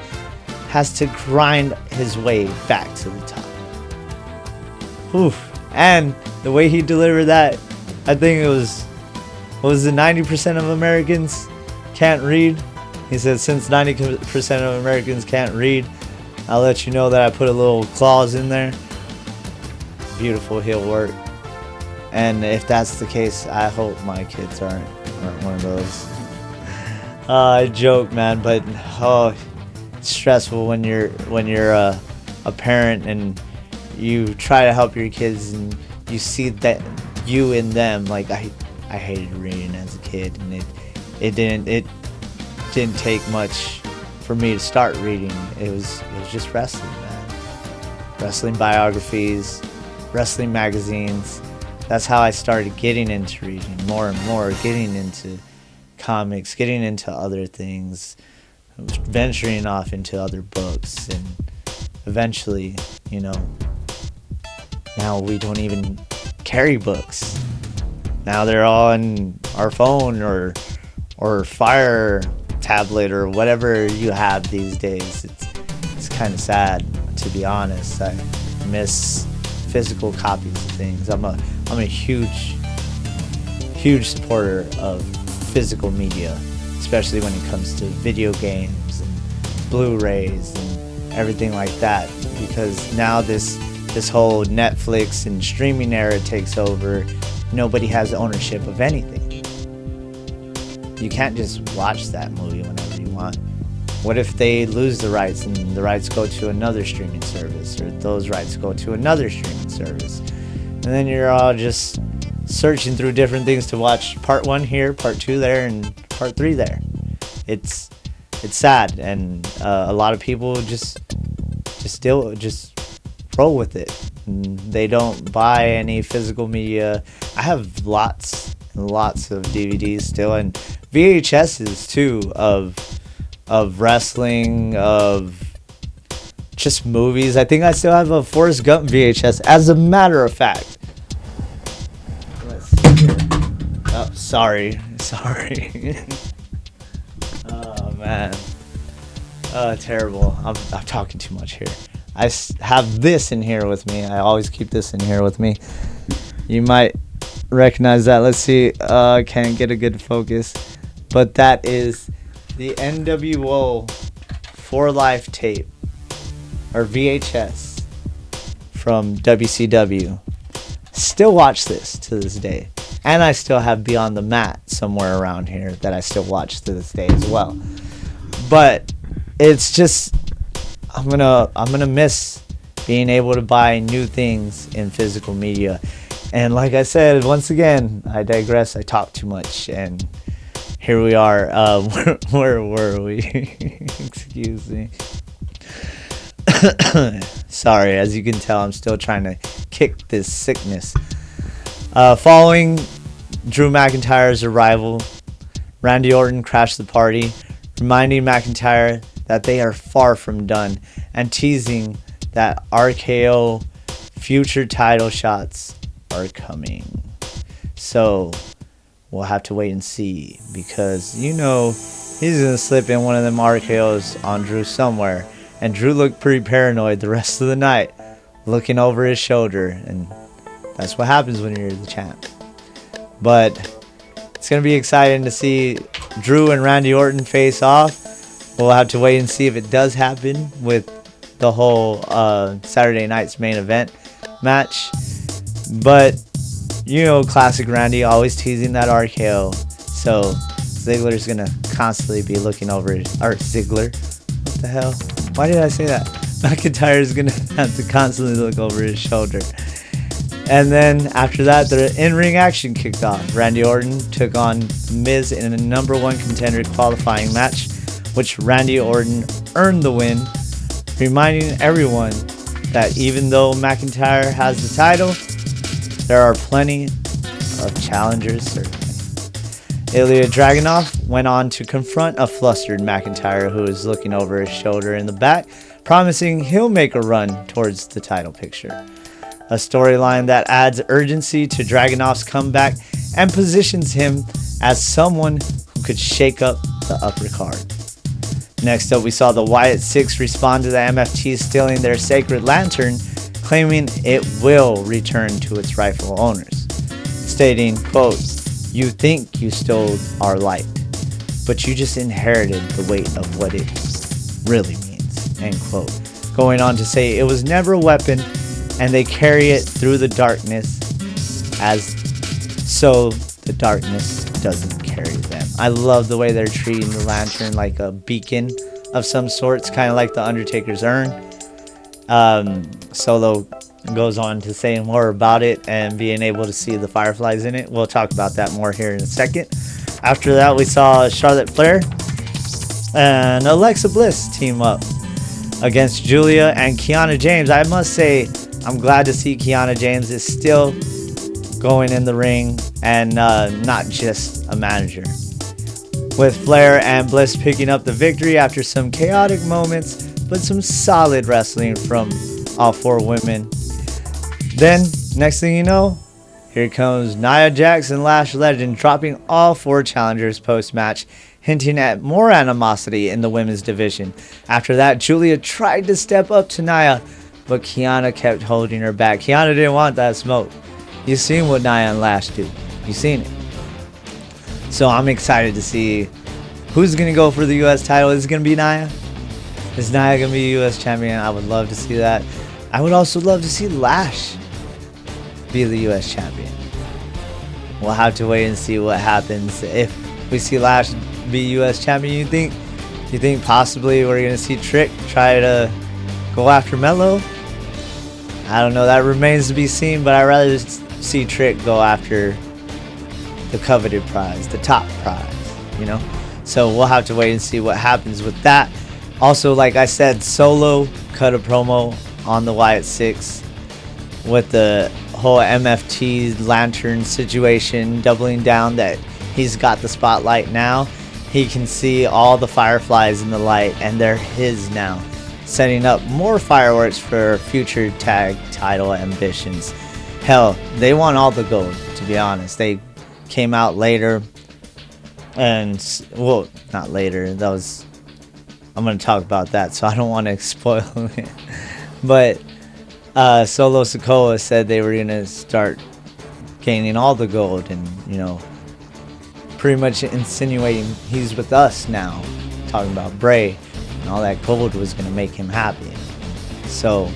has to grind his way back to the top. Oof. And the way he delivered that, I think it was, what was it, 90% of Americans can't read? He said, since 90% of Americans can't read, I'll let you know that I put a little clause in there. Beautiful heel work. And if that's the case, I hope my kids aren't one of those. I joke, man, but it's stressful when you're a parent and you try to help your kids and you see that you in them. Like I hated reading as a kid, and it didn't take much for me to start reading. It was just wrestling, man. Wrestling biographies, wrestling magazines. That's how I started getting into reading more and more, getting into comics, getting into other things, venturing off into other books, and eventually, now we don't even carry books. Now they're all on our phone or Fire tablet or whatever you have these days. It's kind of sad, to be honest. I miss physical copies of things. I'm a huge supporter of physical media, especially when it comes to video games and Blu-rays and everything like that, because now this whole Netflix and streaming era takes over. Nobody has ownership of anything. You can't just watch that movie whenever you want. What if they lose the rights and the rights go to another streaming service, or those rights go to another streaming service? And then you're all just searching through different things to watch part 1 here, part 2 there, and part 3 there. It's sad, and a lot of people just roll with it. And they don't buy any physical media. I have lots and lots of DVDs still, and VHSs too, of wrestling, of just movies. I think I still have a Forrest Gump VHS, as a matter of fact. Let's see here. Oh, sorry. Oh, man. Terrible. I'm talking too much here. I have this in here with me. I always keep this in here with me. You might recognize that. Let's see. I can't get a good focus. But that is the NWO For Life tape, or VHS, from WCW. Still watch this to this day. And I still have Beyond the Mat somewhere around here that I still watch to this day as well. But it's just, I'm gonna miss being able to buy new things in physical media. And like I said, once again, I digress. I talk too much, and here we are. Where were we? Excuse me. Sorry, as you can tell, I'm still trying to kick this sickness. Following Drew McIntyre's arrival, Randy Orton crashed the party, reminding McIntyre that they are far from done, and teasing that RKO future title shots are coming. So we'll have to wait and see, because you know he's going to slip in one of them RKOs on Drew somewhere. And Drew looked pretty paranoid the rest of the night, looking over his shoulder. And that's what happens when you're the champ. But it's going to be exciting to see Drew and Randy Orton face off. We'll have to wait and see if it does happen with the whole Saturday night's main event match. But, you know, classic Randy, always teasing that RKO. So Ziggler's going to constantly be looking over his... Or Ziggler. What the hell? Why did I say that? McIntyre is going to have to constantly look over his shoulder. And then after that, the in-ring action kicked off. Randy Orton took on Miz in a number 1 contender qualifying match, which Randy Orton earned the win, reminding everyone that even though McIntyre has the title, there are plenty of challengers, certainly. Ilya Dragunov went on to confront a flustered McIntyre who was looking over his shoulder in the back, promising he'll make a run towards the title picture. A storyline that adds urgency to Dragunov's comeback and positions him as someone who could shake up the upper card. Next up, we saw the Wyatt Six respond to the MFT stealing their sacred lantern, claiming it will return to its rightful owners, stating, quote, "You think you stole our light, but you just inherited the weight of what it really means," end quote. Going on to say it was never a weapon, and they carry it through the darkness so the darkness doesn't carry them. I love the way they're treating the lantern like a beacon of some sorts, kind of like the Undertaker's urn. Solo goes on to say more about it and being able to see the fireflies in it. We'll talk about that more here in a second. After that, we saw Charlotte Flair and Alexa Bliss team up against Julia and Kiana James. I must say, I'm glad to see Kiana James is still going in the ring and not just a manager. With Flair and Bliss picking up the victory after some chaotic moments, but some solid wrestling from all 4 women. Then, next thing you know, here comes Nia Jax and Lash Legend dropping all 4 challengers post-match, hinting at more animosity in the women's division. After that, Julia tried to step up to Nia, but Kiana kept holding her back. Kiana didn't want that smoke. You seen what Nia and Lash do. You seen it. So I'm excited to see who's going to go for the U.S. title. Is it going to be Nia? Is Nia going to be U.S. champion? I would love to see that. I would also love to see Lash be the U.S. champion. We'll have to wait and see what happens. If we see Lash be U.S. champion, you think possibly we're going to see Trick try to go after Melo? I don't know. That remains to be seen, but I'd rather see Trick go after the coveted prize, the top prize, you know? So we'll have to wait and see what happens with that. Also, like I said, Solo cut a promo on the Wyatt Six with the whole MFT lantern situation, doubling down that he's got the spotlight now. He can see all the fireflies in the light, and they're his now, setting up more fireworks for future tag title ambitions. Hell, they want all the gold, to be honest. They came out later, and, well, not later, that was, I'm going to talk about that, so I don't want to spoil it. But Solo Sikoa said they were going to start gaining all the gold and, you know, pretty much insinuating he's with us now, talking about Bray, and all that gold was going to make him happy. So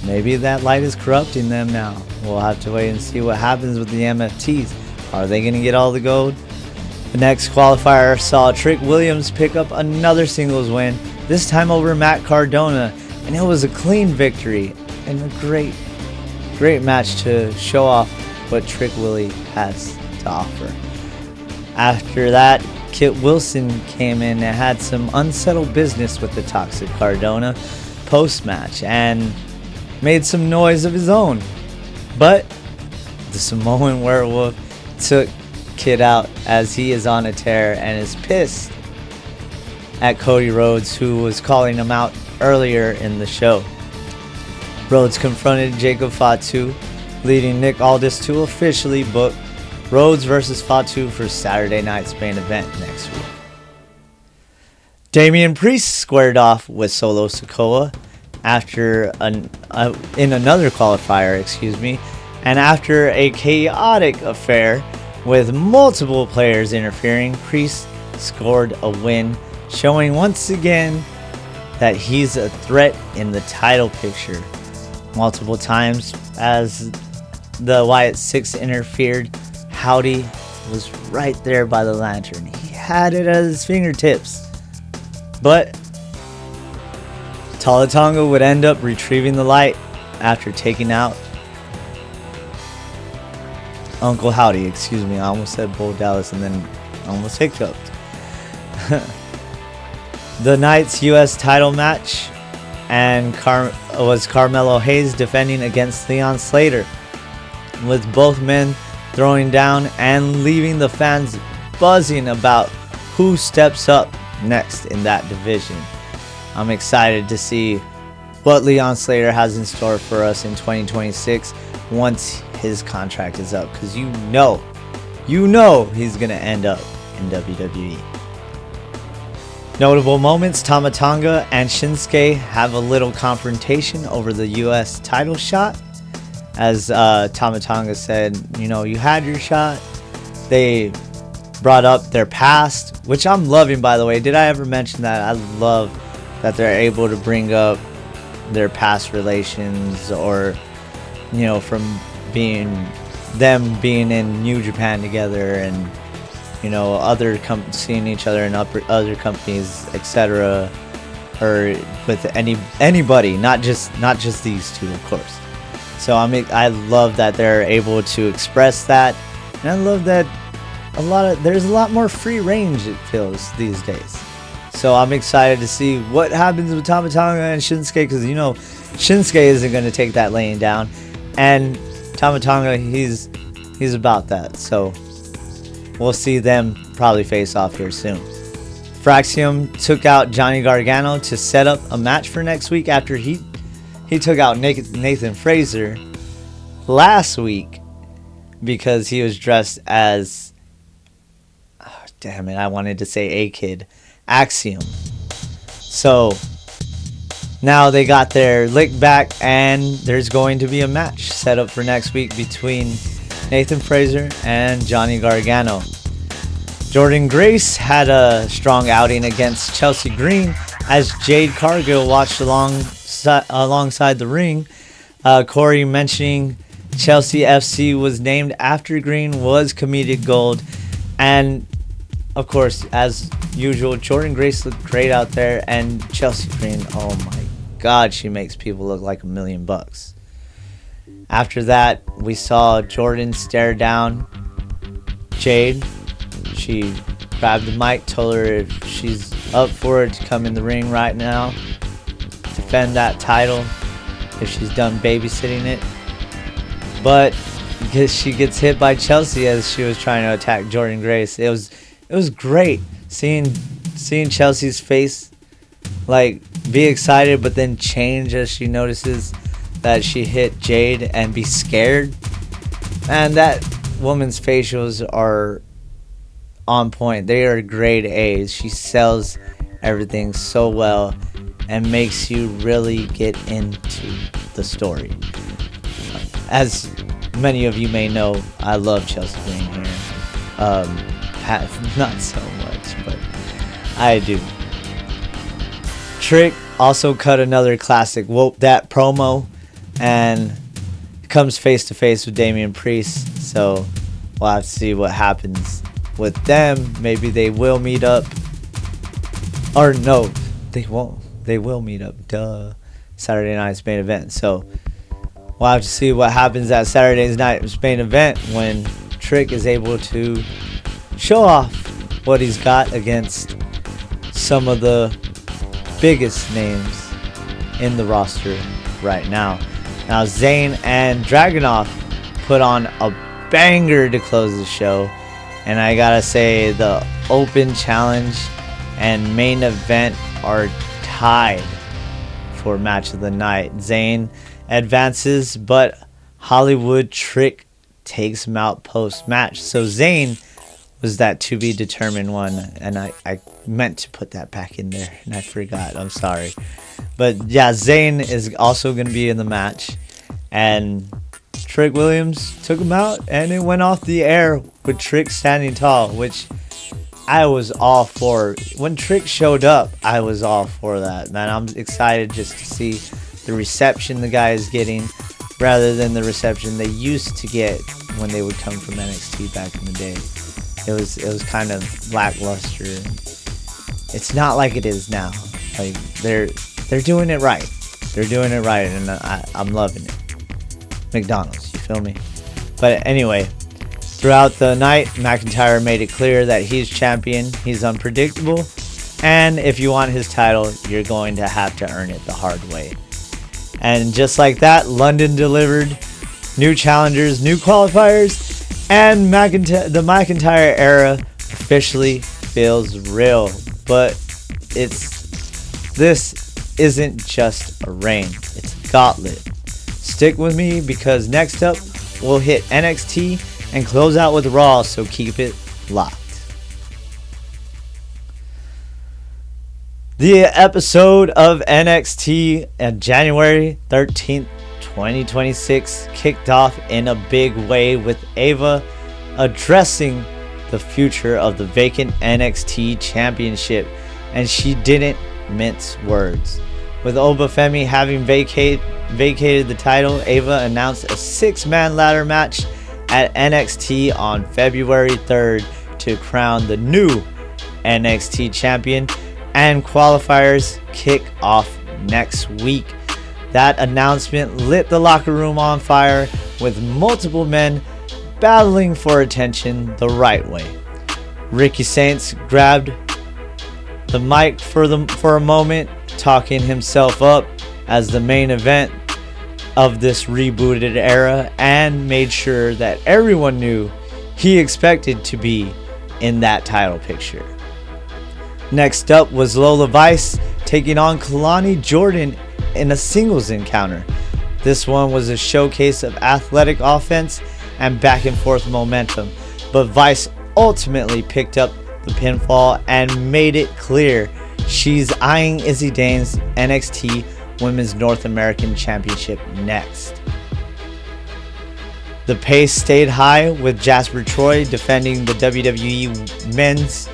maybe that light is corrupting them now. We'll have to wait and see what happens with the MFTs. Are they going to get all the gold? The next qualifier saw Trick Williams pick up another singles win, this time over Matt Cardona, and it was a clean victory and a great match to show off what Trick Willie has to offer. After that, Kit Wilson came in and had some unsettled business with the toxic Cardona post-match and made some noise of his own. But the Samoan Werewolf took Kid out as he is on a tear and is pissed at Cody Rhodes, who was calling him out earlier in the show. Rhodes confronted Jacob Fatu, leading Nick Aldis to officially book Rhodes versus Fatu for Saturday night's main event next week. Damian Priest squared off with Solo Sikoa in another qualifier, and after a chaotic affair with multiple players interfering, Priest scored a win, showing once again that he's a threat in the title picture. Multiple times as the Wyatt Six interfered, Howdy was right there by the lantern. He had it at his fingertips. But Tala Tonga would end up retrieving the light after taking out Uncle Howdy. I almost said Bo Dallas and then almost hiccuped. The night's U.S. title match was Carmelo Hayes defending against Leon Slater, with both men throwing down and leaving the fans buzzing about who steps up next in that division. I'm excited to see what Leon Slater has in store for us in 2026 once his contract is up, because you know he's gonna end up in WWE. Notable moments: Tama Tonga and Shinsuke have a little confrontation over the US title shot. As Tama Tonga said, you had your shot. They brought up their past, which I'm loving, by the way. Did I ever mention that? I love that they're able to bring up their past relations, or from being in New Japan together, and seeing each other in other companies, etc., or with anybody, not just these two, of course. So I love that they're able to express that, and I love that there's a lot more free range, it feels, these days. So I'm excited to see what happens with Tama Tonga and Shinsuke, because Shinsuke isn't going to take that laying down, and Tama Tonga, he's about that. So we'll see them probably face off here soon. Fraxium took out Johnny Gargano to set up a match for next week after he took out Nathan Fraser last week because he was dressed as, I wanted to say A-Kid, Axiom. So now they got their lick back, and there's going to be a match set up for next week between Nathan Fraser and Johnny Gargano. Jordan Grace had a strong outing against Chelsea Green as Jade Cargill watched alongside the ring. Corey mentioning Chelsea FC was named after Green was comedic gold. And of course, as usual, Jordan Grace looked great out there, and Chelsea Green, oh my god, she makes people look like $1 million. After that, we saw Jordan stare down Jade. She grabbed the mic, told her if she's up for it to come in the ring right now, defend that title, if she's done babysitting it. But because she gets hit by Chelsea as she was trying to attack Jordan Grace, it was great seeing Chelsea's face be excited, but then change as she notices that she hit Jade and be scared. And that woman's facials are on point. They are grade A's. She sells everything so well and makes you really get into the story. As many of you may know, I love Chelsea Green here. Not so much, but I do. Trick also cut another classic Whoop That promo and comes face to face with Damian Priest. So we'll have to see what happens with them. Maybe they will meet up. Or no, they won't. They will meet up. Duh. Saturday night's main event. So we'll have to see what happens at Saturday night's main event when Trick is able to show off what he's got against some of the biggest names in the roster right now. Now, Zayn and Dragunov put on a banger to close the show. And I gotta say, the Open Challenge and main event are tied for match of the night. Zayn advances, but Hollywood Trick takes him out post-match. So Zayn was that to be determined one, and I meant to put that back in there and I forgot. I'm sorry. But yeah, Zayn is also going to be in the match, and Trick Williams took him out, and it went off the air with Trick standing tall, which I was all for. When Trick showed up, I was all for that, man. I'm excited just to see the reception the guy is getting rather than the reception they used to get when they would come from NXT back in the day. It was kind of lackluster. It's not like it is now. Like they're doing it right. They're doing it right, and I'm loving it. McDonald's, you feel me? But anyway, throughout the night, McIntyre made it clear that he's champion. He's unpredictable, and if you want his title, you're going to have to earn it the hard way. And just like that, London delivered. New challengers, new qualifiers, and the McIntyre era officially feels real. But this isn't just a reign, it's a gauntlet. Stick with me, because next up we'll hit NXT and close out with Raw, so keep it locked. The episode of NXT on January 13th, 2026 kicked off in a big way with Ava addressing the future of the vacant NXT championship, and she didn't mince words. With Obafemi having vacated the title, Ava announced a 6-man ladder match at NXT on February 3rd to crown the new NXT champion, and qualifiers kick off next week. That announcement lit the locker room on fire, with multiple men battling for attention the right way. Ricky Saints grabbed the mic for a moment, talking himself up as the main event of this rebooted era, and made sure that everyone knew he expected to be in that title picture. Next up was Lola Vice taking on Kalani Jordan in a singles encounter. This one was a showcase of athletic offense and back and forth momentum, but Vice ultimately picked up the pinfall and made it clear she's eyeing Izzy Dane's NXT Women's North American Championship next. The pace stayed high, with Jasper Troy defending the WWE Men's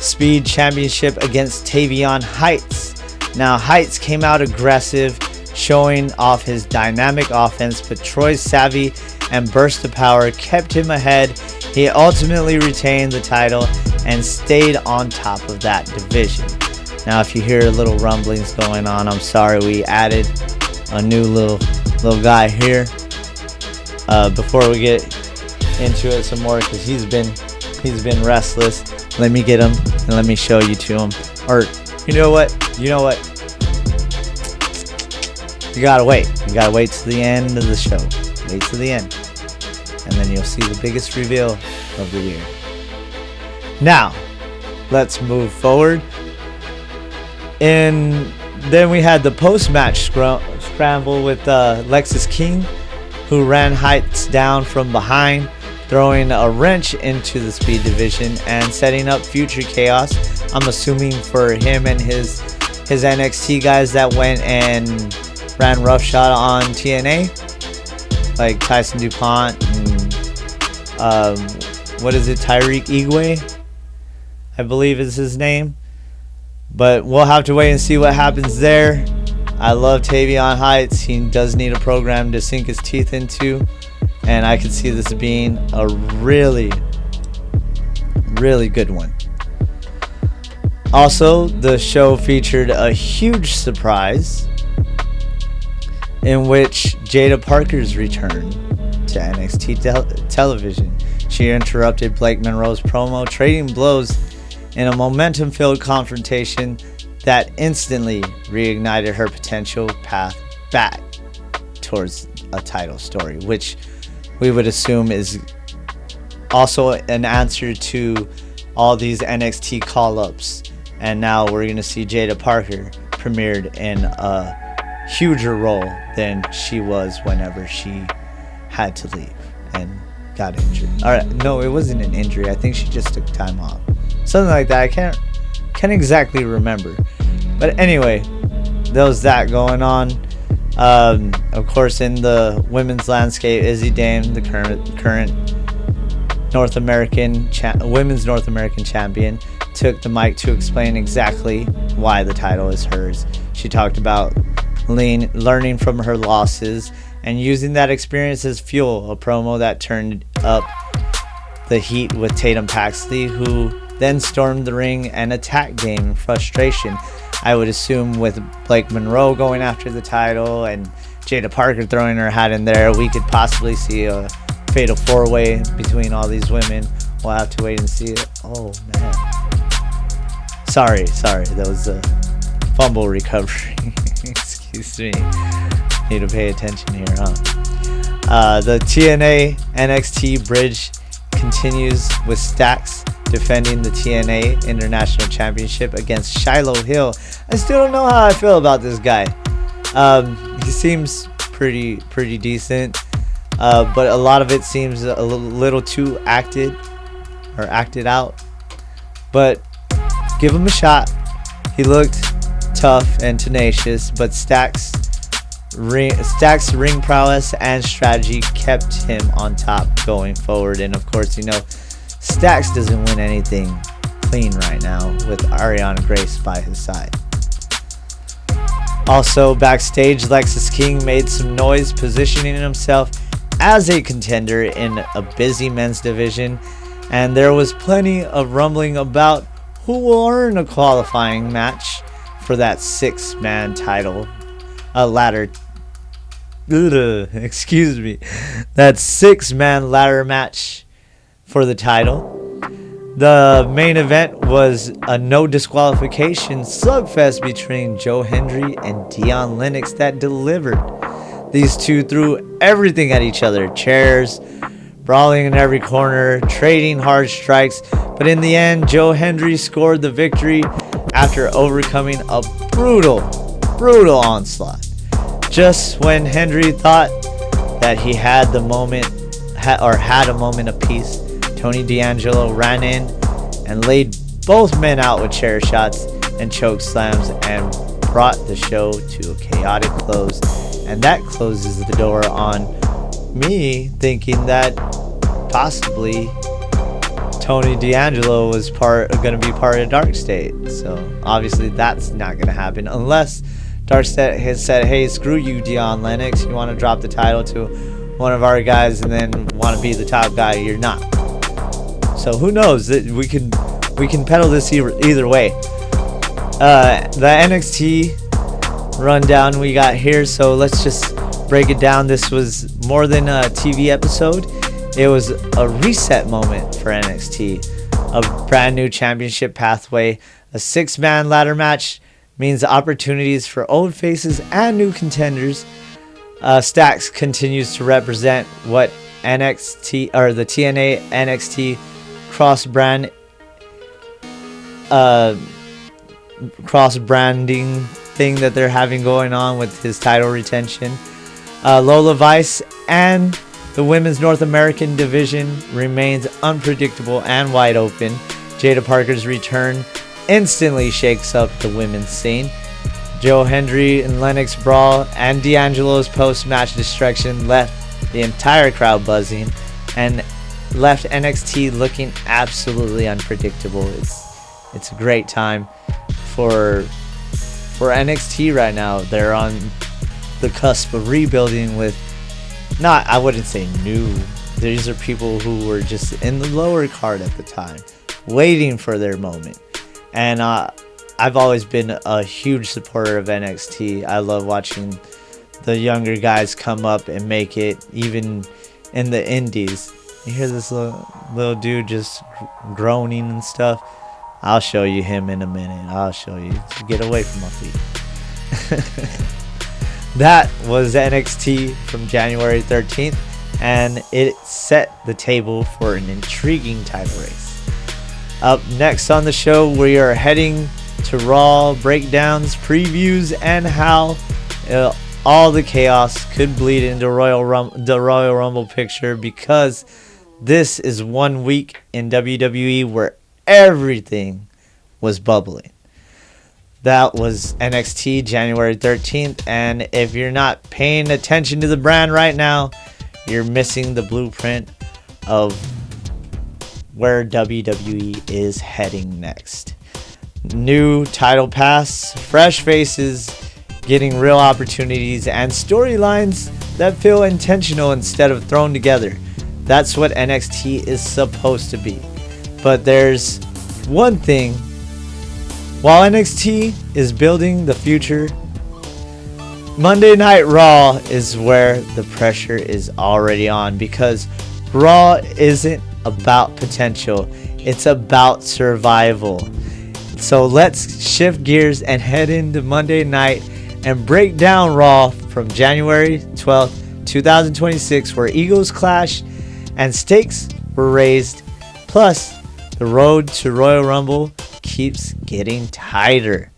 Speed Championship against Tavion Heights. Now, Heights came out aggressive, showing off his dynamic offense, but Troy's savvy and burst of power kept him ahead. He ultimately retained the title and stayed on top of that division. Now, if you hear little rumblings going on, I'm sorry, we added a new little guy here. Before we get into it some more, because he's been restless. Let me get him and let me show you to him. Or you know what? You gotta wait. You gotta wait to the end of the show. Wait to the end, and then you'll see the biggest reveal of the year. Now, let's move forward. And then we had the post-match scramble with Lexis King, who ran Heights down from behind, throwing a wrench into the Speed division and setting up future chaos. I'm assuming for him and his NXT guys that went and ran roughshod on TNA, like Tyson DuPont and Tyreek Igwe, I believe is his name. But we'll have to wait and see what happens there. I love Tavion Heights. He does need a program to sink his teeth into, and I could see this being a really, really good one. Also, the show featured a huge surprise in which Jada Parker's return to NXT television. She interrupted Blake Monroe's promo, trading blows in a momentum-filled confrontation that instantly reignited her potential path back towards a title story, which we would assume is also an answer to all these NXT call-ups. And now we're going to see Jada Parker premiered in a huger role than she was whenever she had to leave and got injured. Alright, no, it wasn't an injury. I think she just took time off. Something like that. I can't exactly remember. But anyway, there was that going on. Of course, in the women's landscape, Izzy Dame, the current women's North American champion, took the mic to explain exactly why the title is hers. She talked about learning from her losses and using that experience as fuel, a promo that turned up the heat with Tatum Paxley, who then stormed the ring and attacked Dame in frustration. I would assume with Blake Monroe going after the title and Jada Parker throwing her hat in there, we could possibly see a fatal 4-way between all these women. We'll have to wait and see it. Oh, man. Sorry. That was a fumble recovery. Excuse me. Need to pay attention here, huh? The TNA NXT bridge continues with Stacks defending the TNA International Championship against Shiloh Hill. I still don't know how I feel about this guy. He seems pretty decent, but a lot of it seems a little too acted out. But give him a shot. He looked tough and tenacious, but Stacks' ring prowess and strategy kept him on top going forward. And of course, Stacks doesn't win anything clean right now with Ariana Grace by his side. Also backstage, Lexis King made some noise positioning himself as a contender in a busy men's division, and there was plenty of rumbling about who will earn a qualifying match for that 6-man title ladder. Excuse me, that 6-man ladder match for the title. The main event was a no disqualification slugfest between Joe Hendry and Dion Lennox that delivered. These two threw everything at each other, chairs, brawling in every corner, trading hard strikes, but in the end, Joe Hendry scored the victory after overcoming a brutal onslaught. Just when Hendry thought that he had a moment of peace, Tony D'Angelo ran in and laid both men out with chair shots and choke slams and brought the show to a chaotic close. And that closes the door on me thinking that possibly Tony D'Angelo was going to be part of Dark State. So obviously that's not going to happen unless Dark State has said, hey, screw you, Dion Lennox. You want to drop the title to one of our guys and then want to be the top guy. You're not. So who knows? We can pedal this either way. The NXT rundown we got here, so let's just break it down. This was more than a TV episode. It was a reset moment for NXT. A brand new championship pathway. A 6-man ladder match means opportunities for old faces and new contenders. Stacks continues to represent what NXT or the TNA NXT cross-branding thing that they're having going on with his title retention. Lola Vice and the women's North American division remains unpredictable and wide open. Jada Parker's return instantly shakes up the women's scene. Joe Hendry and Lennox brawl and D'Angelo's post-match distraction left the entire crowd buzzing and left NXT looking absolutely unpredictable. It's a great time for NXT right now. They're on the cusp of rebuilding with I wouldn't say new. These are people who were just in the lower card at the time, waiting for their moment. And I've always been a huge supporter of NXT. I love watching the younger guys come up and make it, even in the indies. You hear this little dude just groaning and stuff. I'll show you him in a minute. I'll show you. Get away from my feet. That was NXT from January 13th, and it set the table for an intriguing title race. Up next on the show, we are heading to Raw breakdowns, previews, and how All the chaos could bleed into the Royal Rumble picture, because this is 1 week in WWE where everything was bubbling. That was NXT January 13th, and if you're not paying attention to the brand right now, you're missing the blueprint of where WWE is heading next. New title pass, fresh faces, getting real opportunities, and storylines that feel intentional instead of thrown together. That's what NXT is supposed to be. But there's one thing. While NXT is building the future, Monday Night Raw is where the pressure is already on, because Raw isn't about potential. It's about survival. So let's shift gears and head into Monday night and break down Raw from January 12th, 2026, where egos clashed and stakes were raised. Plus, the road to Royal Rumble keeps getting tighter.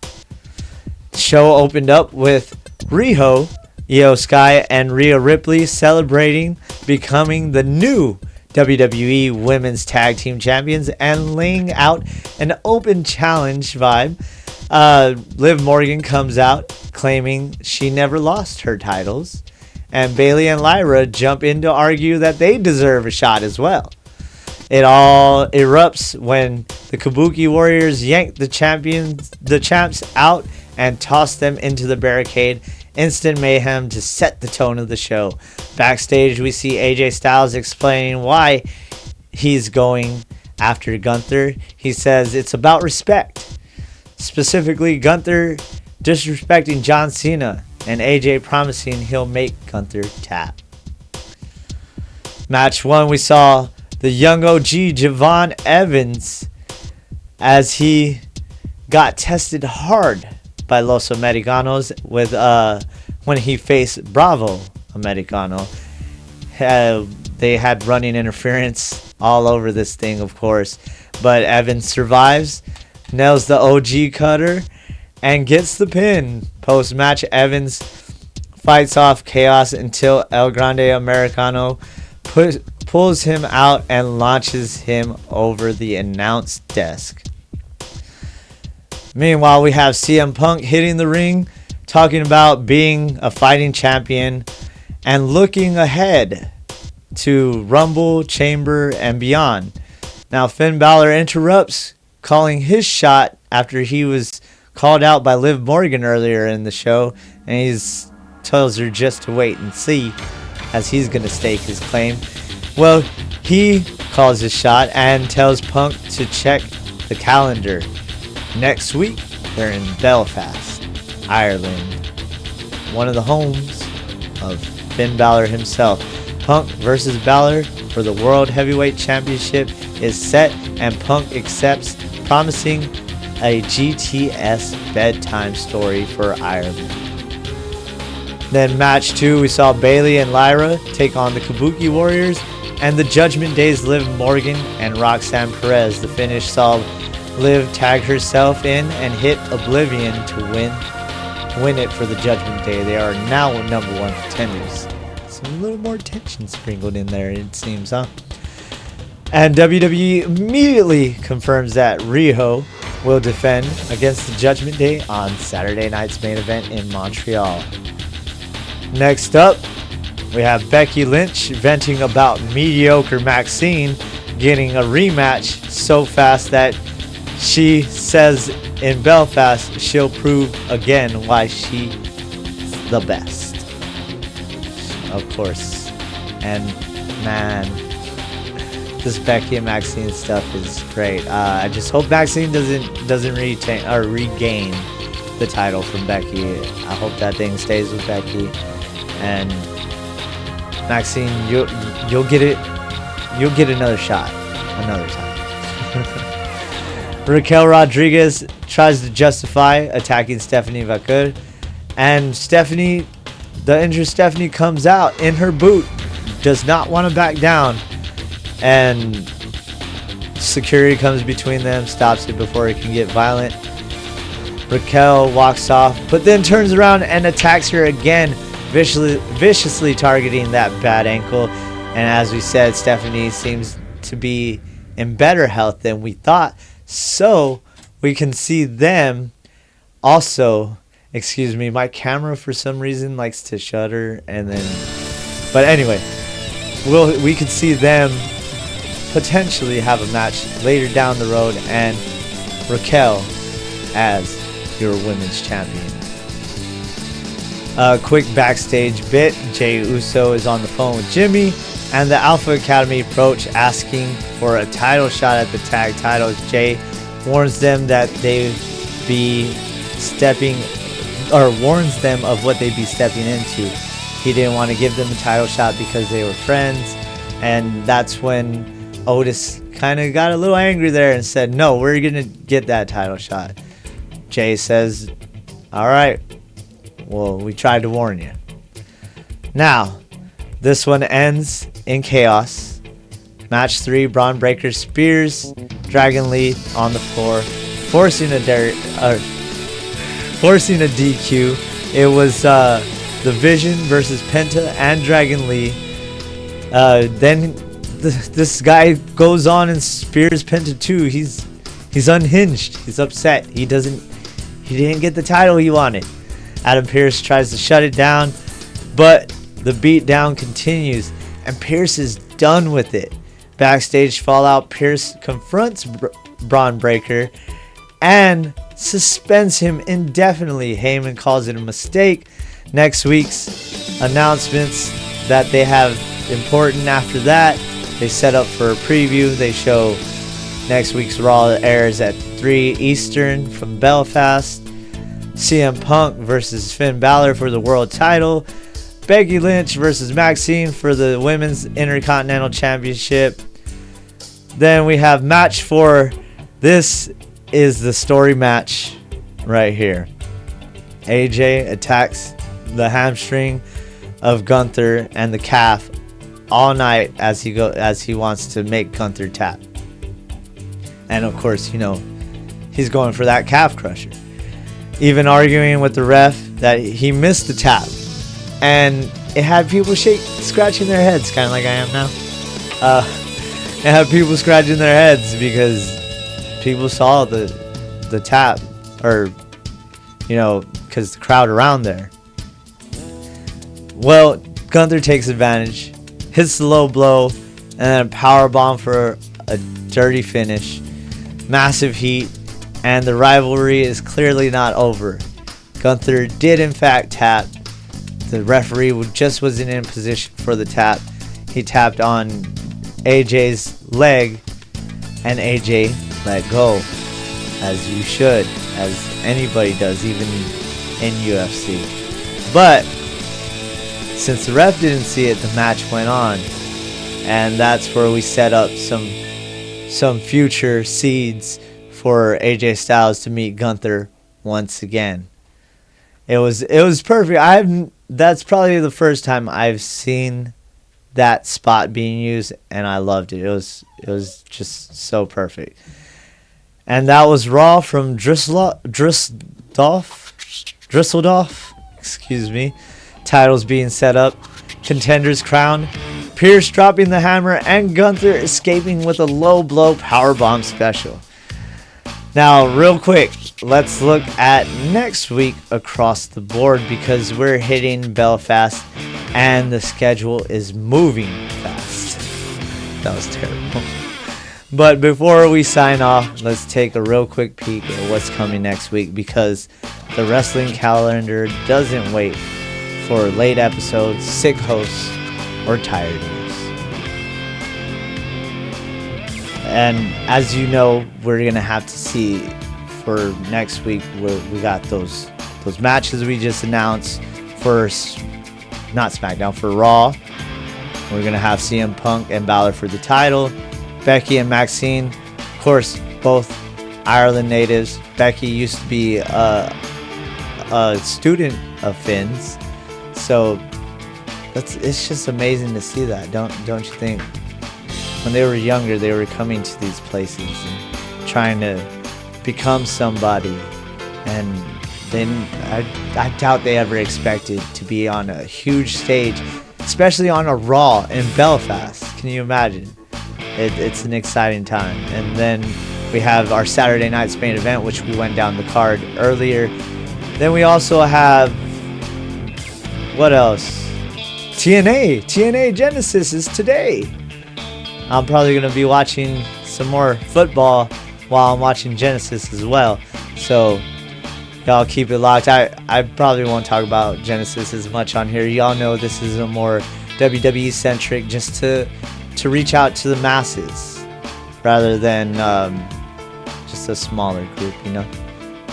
The show opened up with Riho, Io Sky, and Rhea Ripley celebrating becoming the new WWE Women's Tag Team Champions and laying out an open challenge vibe. Liv Morgan comes out claiming she never lost her titles, and Bayley and Lyra jump in to argue that they deserve a shot as well. It all erupts when the Kabuki Warriors yank the champs out and toss them into the barricade. Instant mayhem to set the tone of the show. Backstage, we see AJ Styles explaining why he's going after Gunther. He says it's about respect. Specifically, Gunther disrespecting John Cena, and AJ promising he'll make Gunther tap. Match 1, we saw the young OG Javon Evans as he got tested hard by Los Americanos with when he faced Bravo Americano. They had running interference all over this thing, of course, but Evans survives, nails the OG cutter, and gets the pin. Post-match, Evans fights off chaos until El Grande Americano pulls him out and launches him over the announce desk. Meanwhile, we have CM Punk hitting the ring, talking about being a fighting champion and looking ahead to Rumble, Chamber, and beyond. Now, Finn Balor interrupts, calling his shot after he was called out by Liv Morgan earlier in the show, and he tells her just to wait and see, as he's going to stake his claim. Well, he calls his shot and tells Punk to check the calendar. Next week, they're in Belfast, Ireland, one of the homes of Finn Balor himself. Punk versus Balor for the World Heavyweight Championship is set, and Punk accepts, promising a GTS bedtime story for Ireland. Then match 2, we saw Bayley and Lyra take on the Kabuki Warriors and the Judgment Day's Liv Morgan and Roxanne Perez. The finish saw Liv tag herself in and hit Oblivion to win it for the Judgment Day. They are now number 1 contenders. Some little more tension sprinkled in there, it seems, huh? And WWE immediately confirms that Riho will defend against the Judgment Day on Saturday night's main event in Montreal. Next up, we have Becky Lynch venting about mediocre Maxine getting a rematch so fast that she says in Belfast she'll prove again why she's the best. Of course. And man, this Becky and Maxine stuff is great. I just hope Maxine doesn't retain or regain the title from Becky. I hope that thing stays with Becky. And Maxine, you'll get it. You'll get another shot another time. Raquel Rodriguez tries to justify attacking Stephanie Vaquer, and Stephanie, the injured Stephanie, comes out in her boot, does not want to back down, and security comes between them, stops it before it can get violent. Raquel walks off, but then turns around and attacks her again, viciously targeting that bad ankle. And as we said, Stephanie seems to be in better health than we thought. So we can see them also. Excuse me, my camera for some reason likes to shutter and then. But anyway, we could see them potentially have a match later down the road, and Raquel as your women's champion. A quick backstage bit. Jey Uso is on the phone with Jimmy, and the Alpha Academy approach asking for a title shot at the tag titles. Jey warns them that they be stepping, or warns them of what they'd be stepping into. He didn't want to give them a title shot because they were friends, and that's when Otis kind of got a little angry there and said, no, we're going to get that title shot. Jey says, all right, well, we tried to warn you. Now, this one ends in chaos. Match 3, Braun Breaker spears Dragon Lee on the floor, forcing a DQ. It was the Vision versus Penta and Dragon Lee. Then this guy goes on and spears Penta too. He's unhinged. He's upset. He didn't get the title he wanted. Adam Pearce tries to shut it down, but the beatdown continues, and Pearce is done with it. Backstage fallout, Pearce confronts Braun Breaker and suspends him indefinitely. Heyman calls it a mistake. Next week's announcements that they have important after that. They set up for a preview. They show next week's Raw airs at 3 Eastern from Belfast. CM Punk versus Finn Balor for the world title. Becky Lynch versus Maxine for the Women's Intercontinental Championship. Then we have match 4. This is the story match right here. AJ attacks the hamstring of Gunther and the calf all night as he wants to make Gunther tap. And of course, he's going for that calf crusher. Even arguing with the ref that he missed the tap. And it had people scratching their heads, kind of like I am now. It had people scratching their heads because people saw the tap, or because the crowd around there. Well, Gunther takes advantage, hits the low blow, and then a power bomb for a dirty finish. Massive heat, and the rivalry is clearly not over. Gunther did in fact tap. The referee just wasn't in position for the tap. He tapped on AJ's leg, and AJ let go, as you should, as anybody does, even in UFC. But since the ref didn't see it, the match went on, and that's where we set up some future seeds for AJ Styles to meet Gunther once again. It was perfect. That's probably the first time I've seen that spot being used, and I loved it. It was just so perfect. And that was Raw from Dusseldorf. Excuse me. Titles being set up. Contenders crowned. Pierce dropping the hammer, and Gunther escaping with a low blow powerbomb special. Now, real quick, let's look at next week across the board, because we're hitting Belfast and the schedule is moving fast. That was terrible. But before we sign off, let's take a real quick peek at what's coming next week, because the wrestling calendar doesn't wait for late episodes, sick hosts, or tired ears. And as you know, we're going to have to see for next week where we got those matches we just announced for, not SmackDown, for Raw. We're going to have CM Punk and Balor for the title. Becky and Maxine, of course, both Ireland natives. Becky used to be a student of Finn's. So it's just amazing to see that, don't you think? When they were younger, they were coming to these places and trying to become somebody and then I doubt they ever expected to be on a huge stage, especially on a Raw in Belfast. Can you imagine? It's an exciting time. And then we have our Saturday night's main event, which we went down the card earlier. Then we also have, what else? TNA Genesis is today. I'm probably going to be watching some more football while I'm watching Genesis as well. So y'all keep it locked. I probably won't talk about Genesis as much on here. Y'all know this is a more WWE centric, just to reach out to the masses rather than just a smaller group, you know.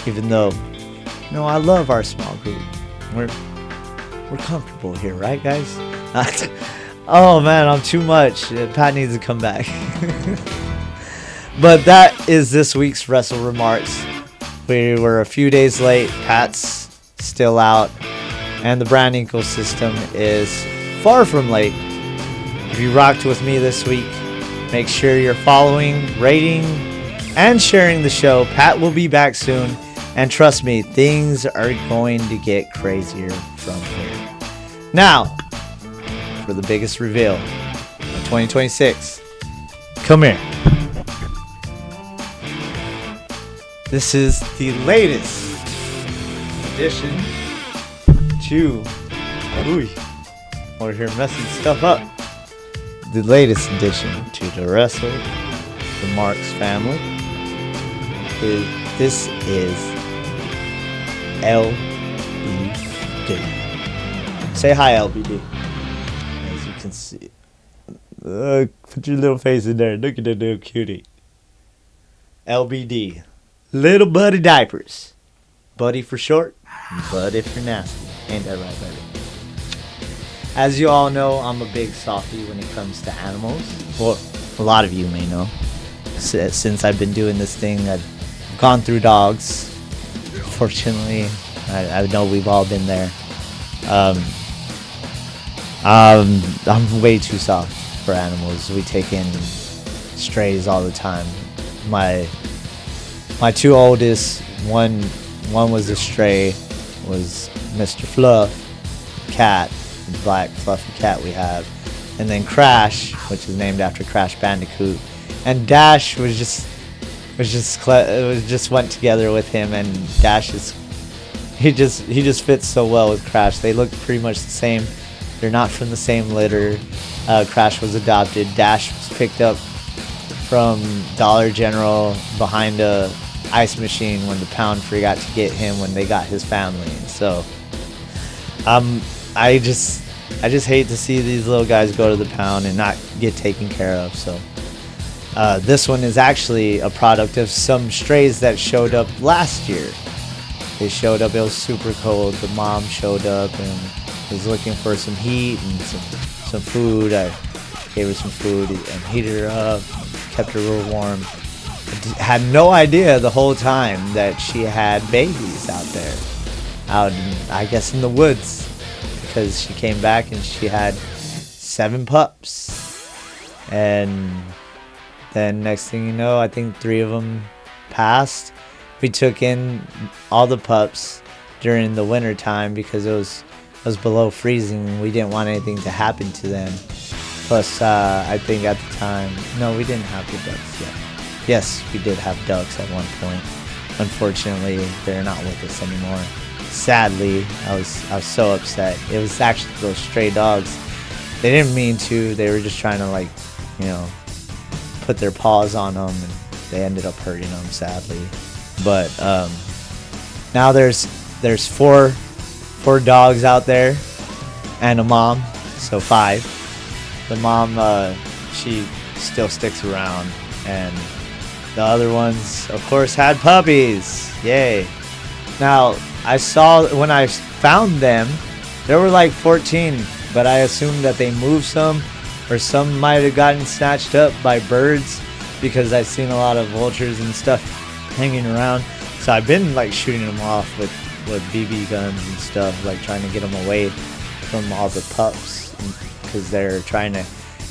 Even though, you know, I love our small group. We're comfortable here, right, guys? Oh man, I'm too much. Pat needs to come back. But that is this week's Wrestle WreMarks. We were a few days late. Pat's still out, and the brand ecosystem is far from late. If you rocked with me this week, make sure you're following, rating, and sharing the show. Pat will be back soon, and trust me, things are going to get crazier from here. Now, for the biggest reveal of 2026, come here. This is the latest addition to... Ooh, over here messing stuff up. The latest addition to the Wrestle WreMarks family. This is LBD. Say hi, LBD. As you can see. Put your little face in there. Look at that little cutie. LBD. Little Buddy Diapers. Buddy for short, Buddy for nasty. Ain't that right, baby? As you all know, I'm a big softie when it comes to animals. Well, a lot of you may know. Since I've been doing this thing, I've gone through dogs. Fortunately, I know we've all been there. I'm way too soft for animals. We take in strays all the time. My two oldest, one was a stray, was Mr. Fluff, cat, the black fluffy cat we have, and then Crash, which is named after Crash Bandicoot, and Dash just went together with him, and Dash he just fits so well with Crash. They look pretty much the same. They're not from the same litter. Crash was adopted. Dash was picked up from Dollar General behind a ice machine when the pound forgot to get him when they got his family. And so I just hate to see these little guys go to the pound and not get taken care of. So this one is actually a product of some strays that showed up last year. They showed up, it was super cold. The mom showed up and was looking for some heat and some food. I gave her some food and heated her up, kept her real warm. Had no idea the whole time that she had babies out there, I guess in the woods, because she came back and she had 7 pups. And then next thing you know, I think 3 of them passed. We took in all the pups during the winter time because it was below freezing and we didn't want anything to happen to them. Plus, I think at the time, no, we didn't have the ducks yet. Yes, we did have ducks at one point. Unfortunately, they're not with us anymore. Sadly, I was so upset. It was actually those stray dogs. They didn't mean to. They were just trying to, like, you know, put their paws on them, and they ended up hurting them, sadly. But now there's 4 dogs out there and a mom, so 5. The mom, she still sticks around, and the other ones, of course, had puppies. Yay. Now, I saw when I found them, there were like 14, but I assumed that they moved some, or some might have gotten snatched up by birds, because I've seen a lot of vultures and stuff hanging around. So I've been like shooting them off with BB guns and stuff, like trying to get them away from all the pups, because they're trying to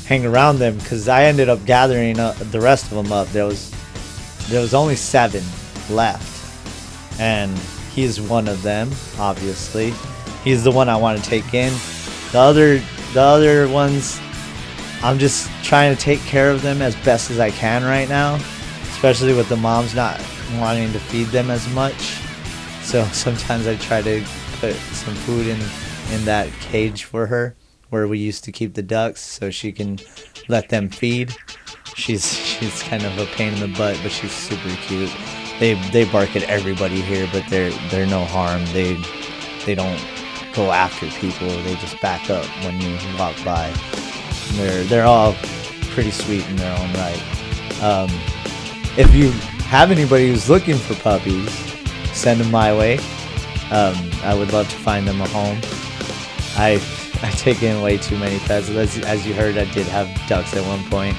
hang around them. Because I ended up gathering the rest of them up. There was only 7 left, and he's one of them. Obviously, he's the one I want to take in. The other ones, I'm just trying to take care of them as best as I can right now, especially with the moms not wanting to feed them as much. So sometimes I try to put some food in that cage for her where we used to keep the ducks so she can let them feed. She's kind of a pain in the butt, but she's super cute. They bark at everybody here, but they're no harm. They don't go after people. They just back up when you walk by. They're all pretty sweet in their own right. If you have anybody who's looking for puppies, send them my way. I would love to find them a home. I take in way too many pets. As you heard, I did have ducks at one point.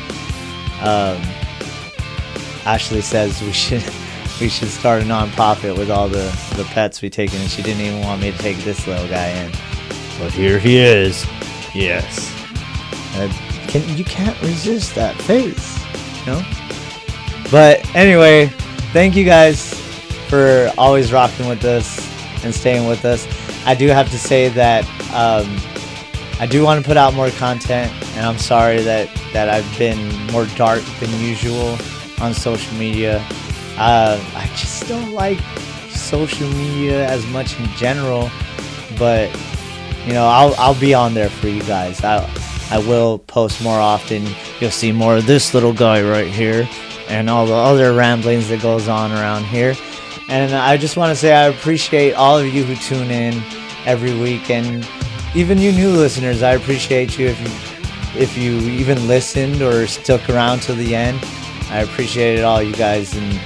Ashley says we should start a non-profit with all the pets we take in, and she didn't even want me to take this little guy in. But here he is. Yes. You can't resist that face, you know? But anyway, thank you guys for always rocking with us and staying with us. I do have to say that I do want to put out more content, and I'm sorry that I've been more dark than usual on social media. I just don't like social media as much in general, but you know, I'll be on there for you guys. I will post more often. You'll see more of this little guy right here and all the other ramblings that goes on around here. And I just want to say I appreciate all of you who tune in every week, and even you new listeners, I appreciate you if you even listened or stuck around till the end. I appreciate it all, you guys, and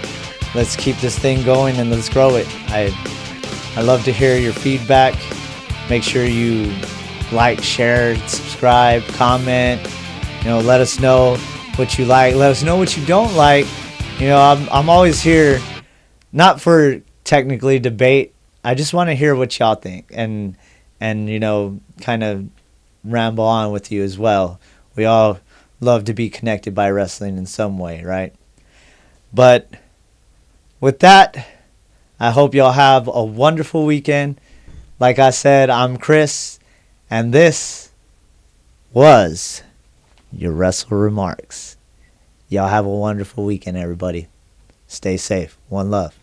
let's keep this thing going and let's grow it. I love to hear your feedback. Make sure you like, share, subscribe, comment. You know, let us know what you like. Let us know what you don't like. You know, I'm always here, not for technically debate. I just want to hear what y'all think and you know, kind of ramble on with you as well. We all love to be connected by wrestling in some way, right? But with that, I hope y'all have a wonderful weekend. Like I said, I'm Chris, and this was your Wrestle WreMarks. Y'all have a wonderful weekend, everybody. Stay safe. One love.